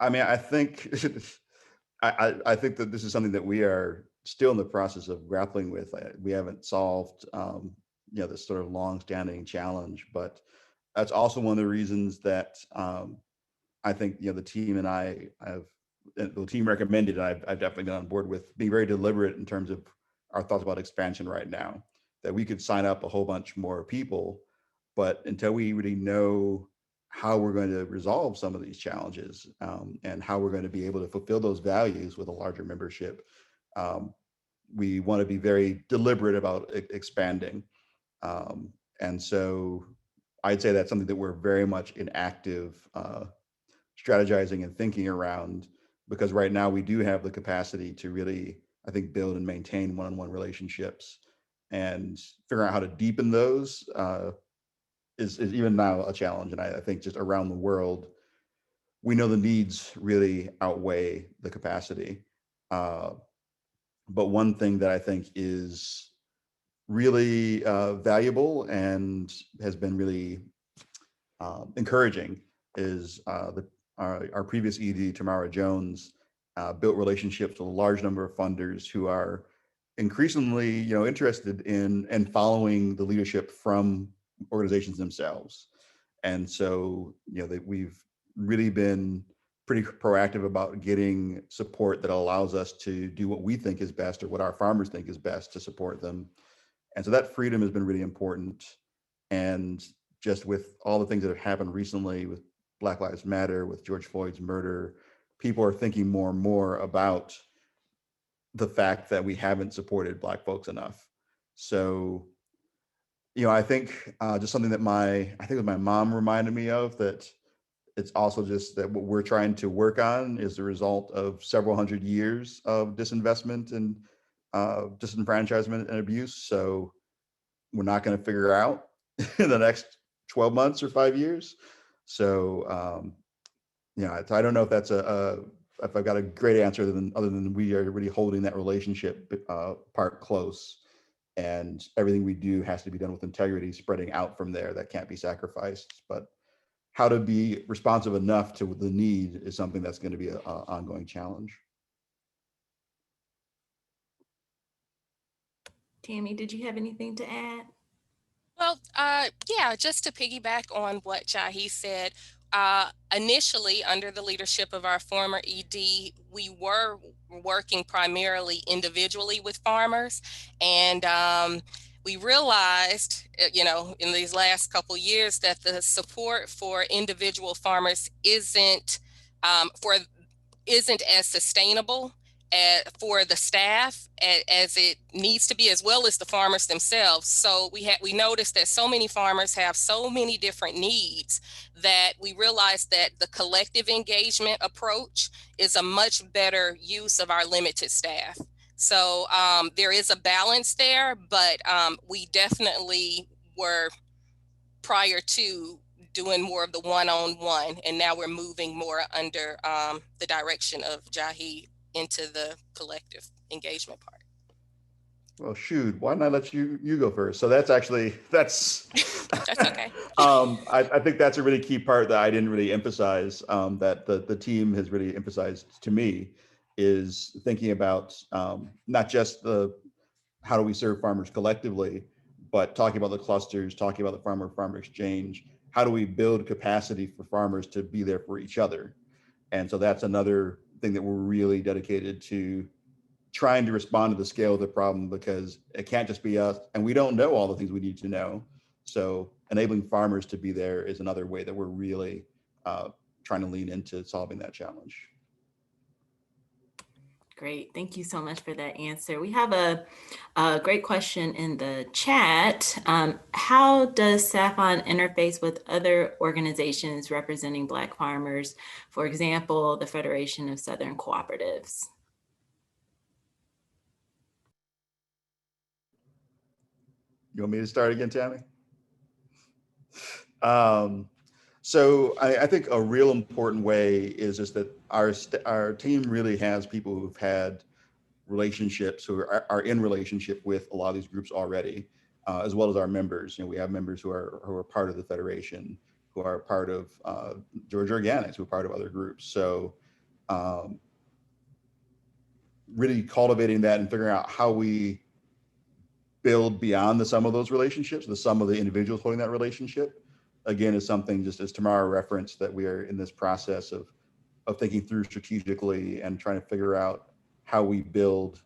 mean, I think I think that this is something that we are still in the process of grappling with. We haven't solved, this sort of long-standing challenge, but that's also one of the reasons that I think the team and the team recommended, and I've definitely been on board with being very deliberate in terms of our thoughts about expansion right now. That we could sign up a whole bunch more people, but until we really know how we're going to resolve some of these challenges and how we're going to be able to fulfill those values with a larger membership, we want to be very deliberate about expanding. And so I'd say that's something that we're very much in active strategizing and thinking around, because right now we do have the capacity to really, I think, build and maintain one-on-one relationships, and figuring out how to deepen those is even now a challenge. And I think just around the world, we know the needs really outweigh the capacity. But one thing that I think is really valuable and has been really encouraging is our previous ED, Tamara Jones, built relationships with a large number of funders who are increasingly, interested in and following the leadership from organizations themselves. And so, we've really been pretty proactive about getting support that allows us to do what we think is best or what our farmers think is best to support them. And so that freedom has been really important. And just with all the things that have happened recently with Black Lives Matter, with George Floyd's murder, people are thinking more and more about the fact that we haven't supported Black folks enough. So, I think just something that my mom reminded me of, that it's also just that what we're trying to work on is the result of several hundred years of disinvestment and disenfranchisement and abuse. So we're not going to figure out in the next 12 months or 5 years. So, so I don't know if that's if I've got a great answer other than we are really holding that relationship part close, and everything we do has to be done with integrity, spreading out from there. That can't be sacrificed. But how to be responsive enough to the need is something that's going to be an ongoing challenge. Tammy, did you have anything to add? Well, yeah, just to piggyback on what Jahi said, initially under the leadership of our former ED, we were working primarily individually with farmers, and we realized, in these last couple years that the support for individual farmers isn't as sustainable for the staff as it needs to be, as well as the farmers themselves. So we noticed that so many farmers have so many different needs that we realized that the collective engagement approach is a much better use of our limited staff. So there is a balance there, but we definitely were, prior to, doing more of the one-on-one, and now we're moving more under the direction of Jahi into the collective engagement part. Well, shoot, why not let you go first? So that's okay. I think that's a really key part that I didn't really emphasize, that the team has really emphasized to me, is thinking about not just how do we serve farmers collectively, but talking about the clusters, talking about the farmer exchange. How do we build capacity for farmers to be there for each other? And so that's another thing that we're really dedicated to trying to respond to the scale of the problem, because it can't just be us, and we don't know all the things we need to know. So enabling farmers to be there is another way that we're really trying to lean into solving that challenge. Great. Thank you so much for that answer. We have a great question in the chat. How does SAAFON interface with other organizations representing Black farmers? For example, the Federation of Southern Cooperatives. You want me to start again, Tammy? So I think a real important way is just that our team really has people who've had relationships, who are in relationship with a lot of these groups already, as well as our members. You know, we have members who are part of the Federation, who are part of Georgia Organics, who are part of other groups. So really cultivating that and figuring out how we build beyond the sum of those relationships, the sum of the individuals holding that relationship, again, is something, just as Tamara referenced, that we are in this process of thinking through strategically and trying to figure out how we build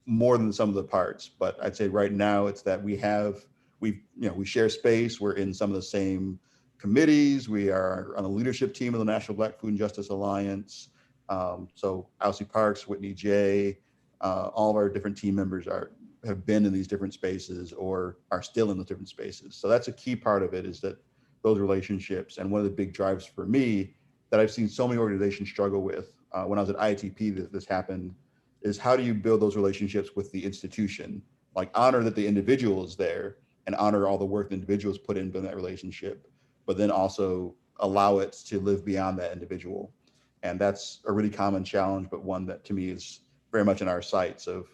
more than the sum of the parts. But I'd say right now it's that we share space. We're in some of the same committees. We are on the leadership team of the National Black Food and Justice Alliance. So Alcee Parks, Whitney J, all of our different team members have been in these different spaces or are still in those different spaces. So that's a key part of it, is that those relationships. And one of the big drives for me that I've seen so many organizations struggle with when I was at IATP, this happened, is how do you build those relationships with the institution? Like, honor that the individual is there and honor all the work the individuals put in that relationship, but then also allow it to live beyond that individual. And that's a really common challenge, but one that to me is very much in our sights of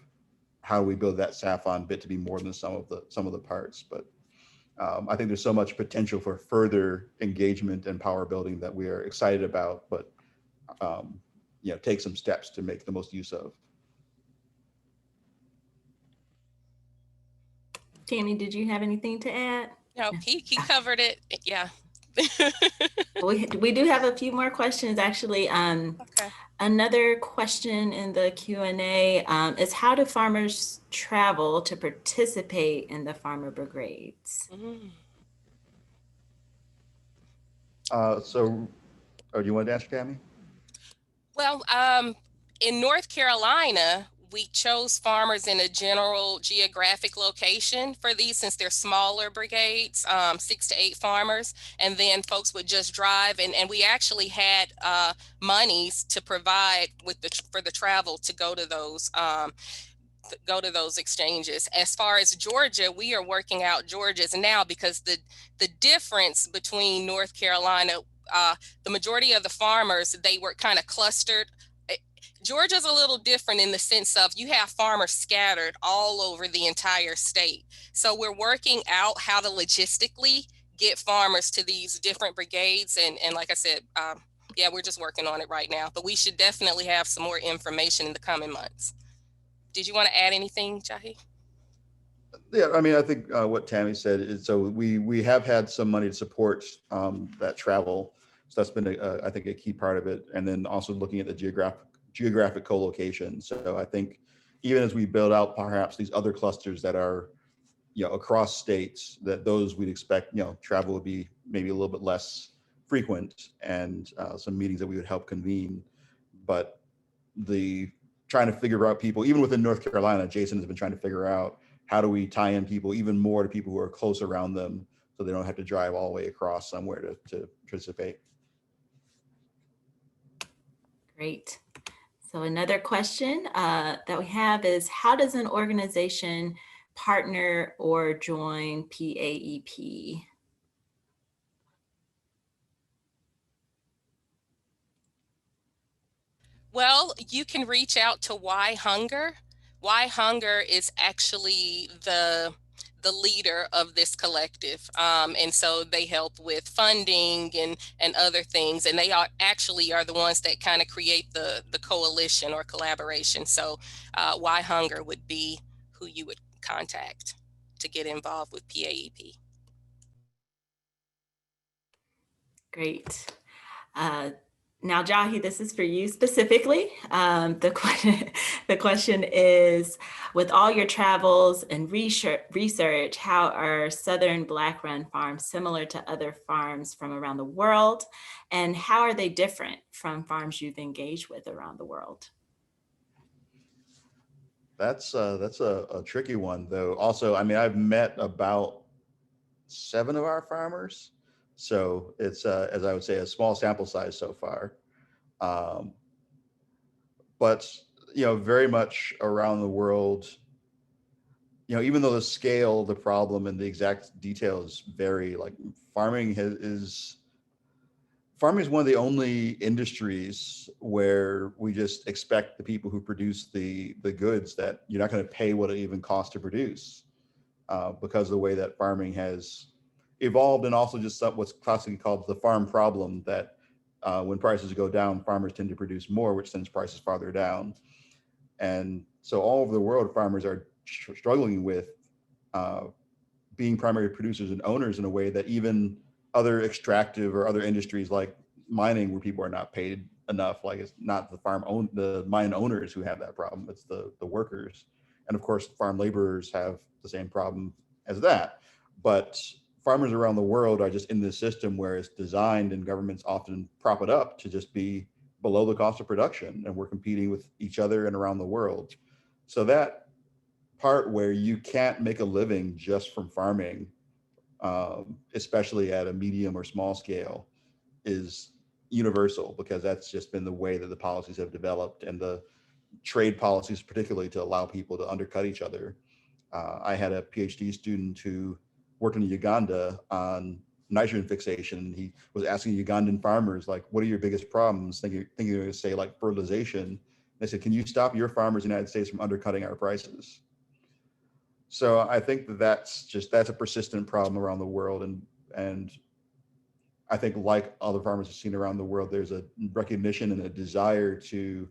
how do we build that SAAFON bit to be more than the sum of the parts. But I think there's so much potential for further engagement and power building that we are excited about, but take some steps to make the most use of. Tammy, did you have anything to add? No, he covered it. Yeah. We do have a few more questions, actually. Okay. Another question in the Q&A is, how do farmers travel to participate in the farmer brigades? Do you want to answer, Tammy? Well, in North Carolina, we chose farmers in a general geographic location for these, since they're smaller brigades, 6 to 8 farmers, and then folks would just drive, and we actually had monies to provide for the travel to go to those exchanges. As far as Georgia, we are working out Georgia's now, because the difference between North Carolina, the majority of the farmers, they were kind of clustered. Georgia's a little different in the sense of you have farmers scattered all over the entire state. So we're working out how to logistically get farmers to these different brigades. And like I said, yeah, we're just working on it right now, but we should definitely have some more information in the coming months. Did you want to add anything, Jahi? Yeah, I mean, I think what Tammy said is, so we have had some money to support that travel. So that's been, I think, a key part of it. And then also looking at the geographic co-location. So I think even as we build out perhaps these other clusters that are, across states, that those we'd expect, travel would be maybe a little bit less frequent, and some meetings that we would help convene. But trying to figure out people, even within North Carolina, Jason has been trying to figure out how do we tie in people even more to people who are close around them, so they don't have to drive all the way across somewhere to participate. Great. So another question that we have is, how does an organization partner or join PAEP? Well, you can reach out to Why Hunger. Why Hunger is actually the leader of this collective. And so they help with funding and other things. And they are the ones that kind of create the coalition or collaboration. So Why Hunger would be who you would contact to get involved with PAEP. Great. Now, Jahi, this is for you specifically. The question is, with all your travels and research, how are Southern Black-run farms similar to other farms from around the world? And how are they different from farms you've engaged with around the world? That's a tricky one, though. Also, I mean, I've met about 7 of our farmers, so it's as I would say, a small sample size so far. Um, but very much around the world, even though the scale of the problem and the exact details vary, like farming is one of the only industries where we just expect the people who produce the goods that you're not going to pay what it even costs to produce, because of the way that farming has evolved, and also just what's classically called the farm problem, that when prices go down, farmers tend to produce more, which sends prices farther down. And so all over the world, farmers are struggling with being primary producers and owners in a way that even other extractive or other industries like mining, where people are not paid enough, like it's not the mine owners who have that problem, it's the workers. And of course, farm laborers have the same problem as that. But farmers around the world are just in this system where it's designed, and governments often prop it up to just be below the cost of production, and we're competing with each other and around the world. So that part where you can't make a living just from farming, especially at a medium or small scale, is universal, because that's just been the way that the policies have developed, and the trade policies particularly, to allow people to undercut each other. I had a PhD student who worked in Uganda on nitrogen fixation. He was asking Ugandan farmers, like, what are your biggest problems? Thinking they were going to say like fertilization. They said, can you stop your farmers in the United States from undercutting our prices? So I think that's a persistent problem around the world. And I think, like other farmers have seen around the world, there's a recognition and a desire to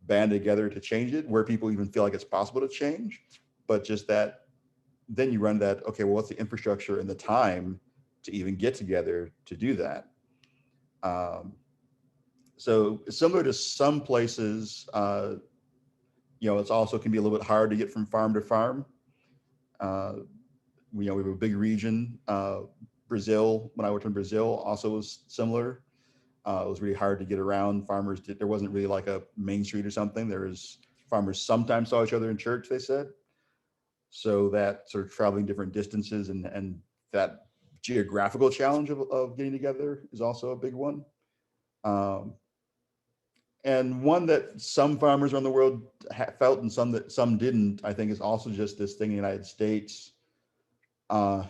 band together to change it, where people even feel like it's possible to change. But just that, then you run that, okay, well, what's the infrastructure and the time to even get together to do that? So similar to some places, it's also can be a little bit hard to get from farm to farm. We have a big region. Brazil, when I worked in Brazil, also was similar. It was really hard to get around. There wasn't really like a main street or something. Farmers sometimes saw each other in church, they said. So that sort of traveling different distances and that geographical challenge of getting together is also a big one. And one that some farmers around the world felt, and some didn't, I think, is also just this thing in the United States. I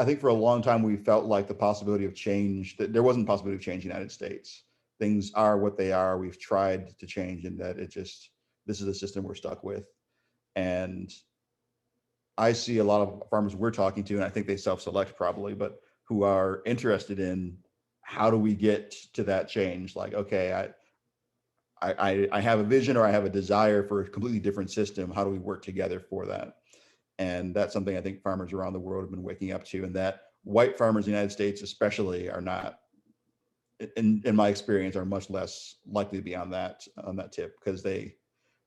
think for a long time we felt like the possibility of change, that there wasn't a possibility of change in the United States. Things are what they are. We've tried to change, and that this is the system we're stuck with. And I see a lot of farmers we're talking to, and I think they self-select probably, but who are interested in, how do we get to that change? Like, okay, I have a vision, or I have a desire for a completely different system. How do we work together for that? And that's something I think farmers around the world have been waking up to, and that white farmers in the United States especially are not, in my experience, are much less likely to be on that tip, because they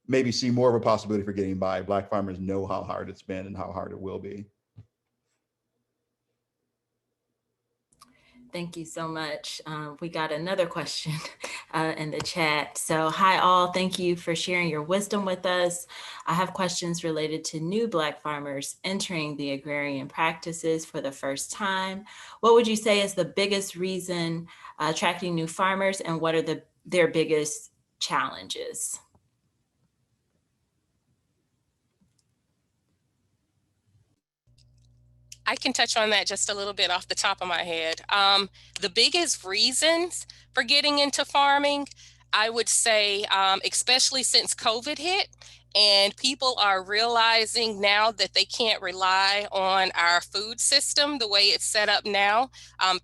maybe see more of a possibility for getting by. Black farmers know how hard it's been and how hard it will be. Thank you so much. We got another question in the chat. So, hi all, thank you for sharing your wisdom with us. I have questions related to new Black farmers entering the agrarian practices for the first time. What would you say is the biggest reason attracting new farmers, and what are their biggest challenges? I can touch on that just a little bit off the top of my head. The biggest reasons for getting into farming, I would say, especially since COVID hit, and people are realizing now that they can't rely on our food system the way it's set up now.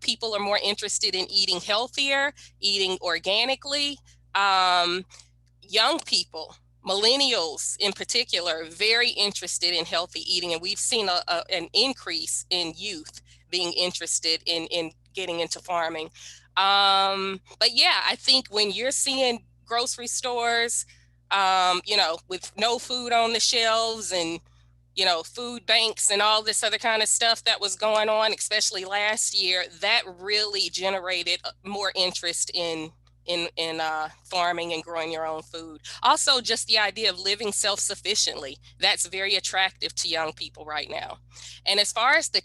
People are more interested in eating healthier, eating organically. Young people, millennials in particular, very interested in healthy eating, and we've seen an increase in youth being interested in getting into farming. But yeah, I think when you're seeing grocery stores, with no food on the shelves and, food banks and all this other kind of stuff that was going on, especially last year, that really generated more interest in farming and growing your own food. Also, just the idea of living self-sufficiently, that's very attractive to young people right now. And as far as the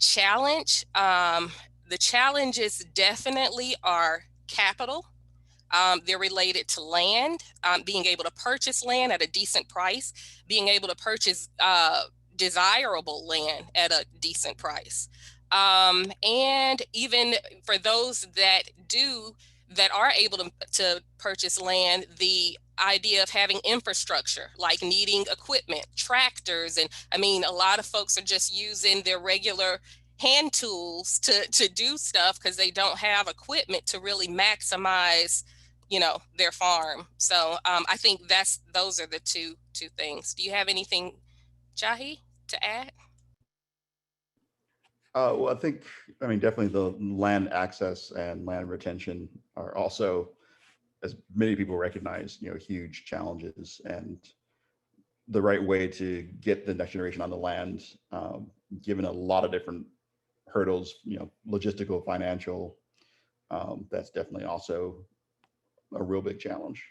challenges definitely are capital. They're related to land, being able to purchase land at a decent price, being able to purchase desirable land at a decent price. And even for those that are able to purchase land, the idea of having infrastructure, like needing equipment, tractors. And I mean, a lot of folks are just using their regular hand tools to do stuff because they don't have equipment to really maximize their farm. So I think those are the two things. Do you have anything, Jahi, to add? Well, I mean, definitely the land access and land retention are also, as many people recognize, huge challenges, and the right way to get the next generation on the land, given a lot of different hurdles, logistical, financial, that's definitely also a real big challenge.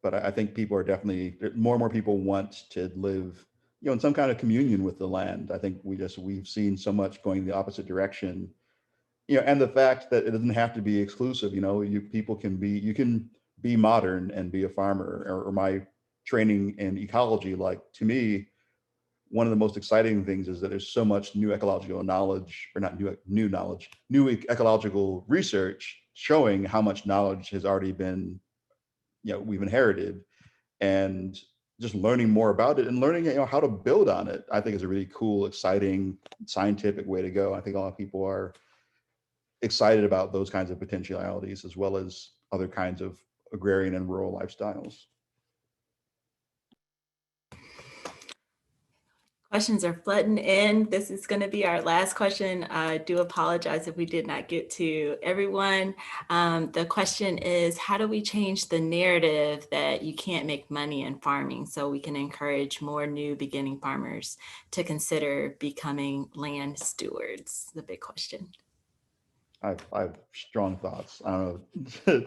But I think people are definitely, more and more people want to live, in some kind of communion with the land. I think we've seen so much going the opposite direction, and the fact that it doesn't have to be exclusive. You can be modern and be a farmer. Or my training in ecology, like, to me, one of the most exciting things is that there's so much new ecological knowledge, or not new knowledge, new ecological research showing how much knowledge has already been, we've inherited, and just learning more about it and learning, how to build on it, I think is a really cool, exciting, scientific way to go. I think a lot of people are excited about those kinds of potentialities, as well as other kinds of agrarian and rural lifestyles. Questions are flooding in. This is going to be our last question. I do apologize if we did not get to everyone. The question is, how do we change the narrative that you can't make money in farming so we can encourage more new beginning farmers to consider becoming land stewards? The big question. I've strong thoughts. I don't know,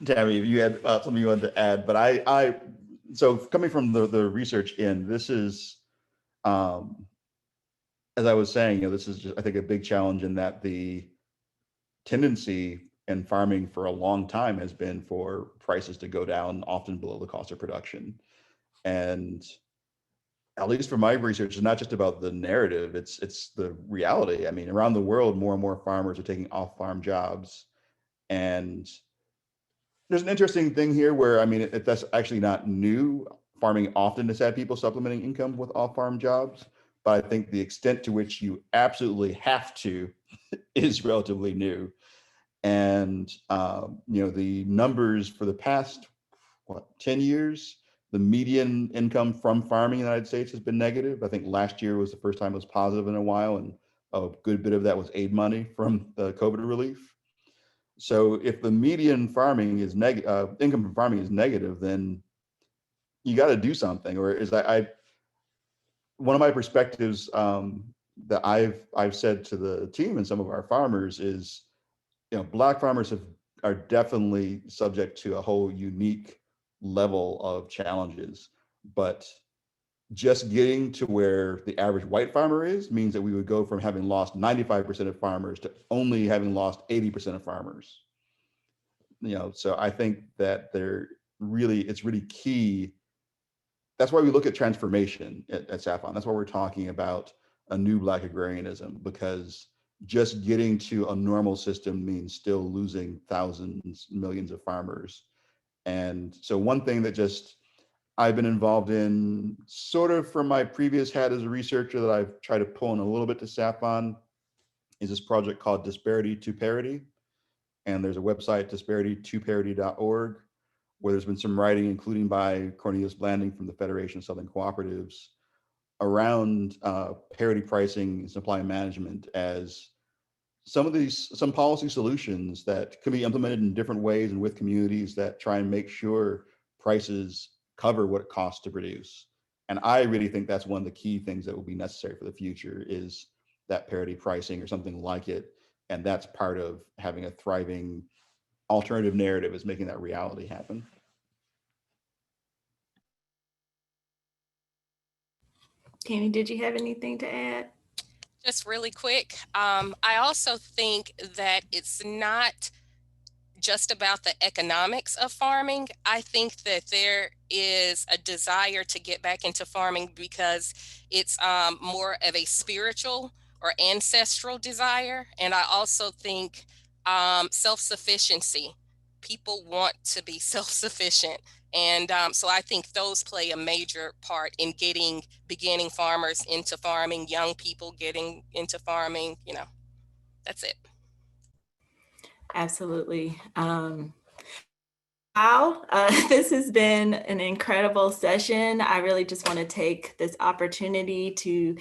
Tammy, if you had something you wanted to add, but so coming from the research this is, as I was saying, this is just, I think, a big challenge, in that the tendency in farming for a long time has been for prices to go down, often below the cost of production. And at least for my research, it's not just about the narrative, it's the reality. I mean, around the world, more and more farmers are taking off-farm jobs. And there's an interesting thing here where, I mean, that's actually not new. Farming often has had people supplementing income with off-farm jobs, but I think the extent to which you absolutely have to is relatively new. And the numbers for the past 10 years, the median income from farming in the United States has been negative. I think last year was the first time it was positive in a while, and a good bit of that was aid money from the COVID relief. So if the median farming is income from farming is negative, then you got to do something. Or one of my perspectives that I've said to the team and some of our farmers is, Black farmers are definitely subject to a whole unique level of challenges, but just getting to where the average white farmer is means that we would go from having lost 95% of farmers to only having lost 80% of farmers. So I think that it's really key. That's why we look at transformation at SAAFON. That's why we're talking about a new Black agrarianism, because just getting to a normal system means still losing thousands, millions of farmers. And so one thing that I've been involved in, sort of from my previous hat as a researcher, that I've tried to pull in a little bit to SAAFON, is this project called Disparity to Parity. And there's a website, disparitytoparity.org, where there's been some writing, including by Cornelius Blanding from the Federation of Southern Cooperatives, around parity pricing and supply management as some policy solutions that can be implemented in different ways and with communities that try and make sure prices cover what it costs to produce. And I really think that's one of the key things that will be necessary for the future is that parity pricing or something like it. And that's part of having a thriving alternative narrative, is making that reality happen. Tammy, did you have anything to add? Just really quick, I also think that it's not just about the economics of farming. I think that there is a desire to get back into farming because it's more of a spiritual or ancestral desire. And I also think self-sufficiency. People want to be self-sufficient. And so I think those play a major part in getting beginning farmers into farming, young people getting into farming, that's it. Absolutely. Wow, this has been an incredible session. I really just want to take this opportunity to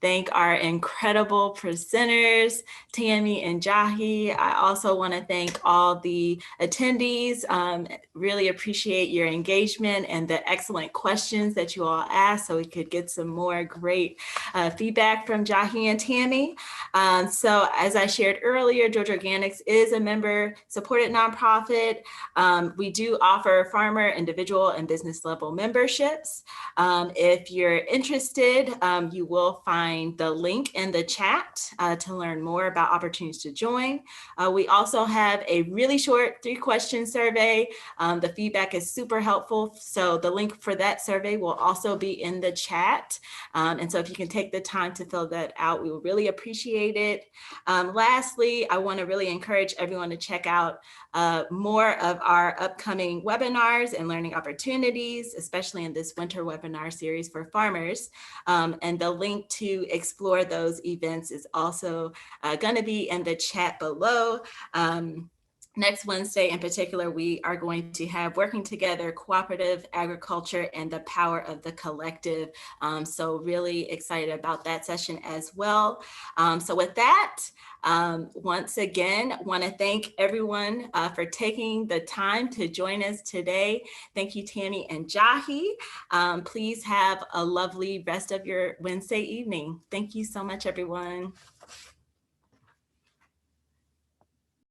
thank our incredible presenters, Tammy and Jahi. I also want to thank all the attendees. Really appreciate your engagement and the excellent questions that you all asked, so we could get some more great feedback from Jahi and Tammy. So as I shared earlier, Georgia Organics is a member-supported nonprofit. We do offer farmer, individual, and business level memberships. If you're interested, you will find the link in the chat to learn more about opportunities to join. We also have a really short 3-question survey. The feedback is super helpful. So the link for that survey will also be in the chat. And so if you can take the time to fill that out, we will really appreciate it. Lastly, I want to really encourage everyone to check out more of our upcoming webinars and learning opportunities, especially in this winter webinar series for farmers. And the link to explore those events is also going to be in the chat below. Next Wednesday in particular, we are going to have Working Together, Cooperative Agriculture, and the Power of the Collective. So really excited about that session as well. So with that, once again, want to thank everyone for taking the time to join us today. Thank you, Tammy and Jahi. Please have a lovely rest of your Wednesday evening. Thank you so much, everyone.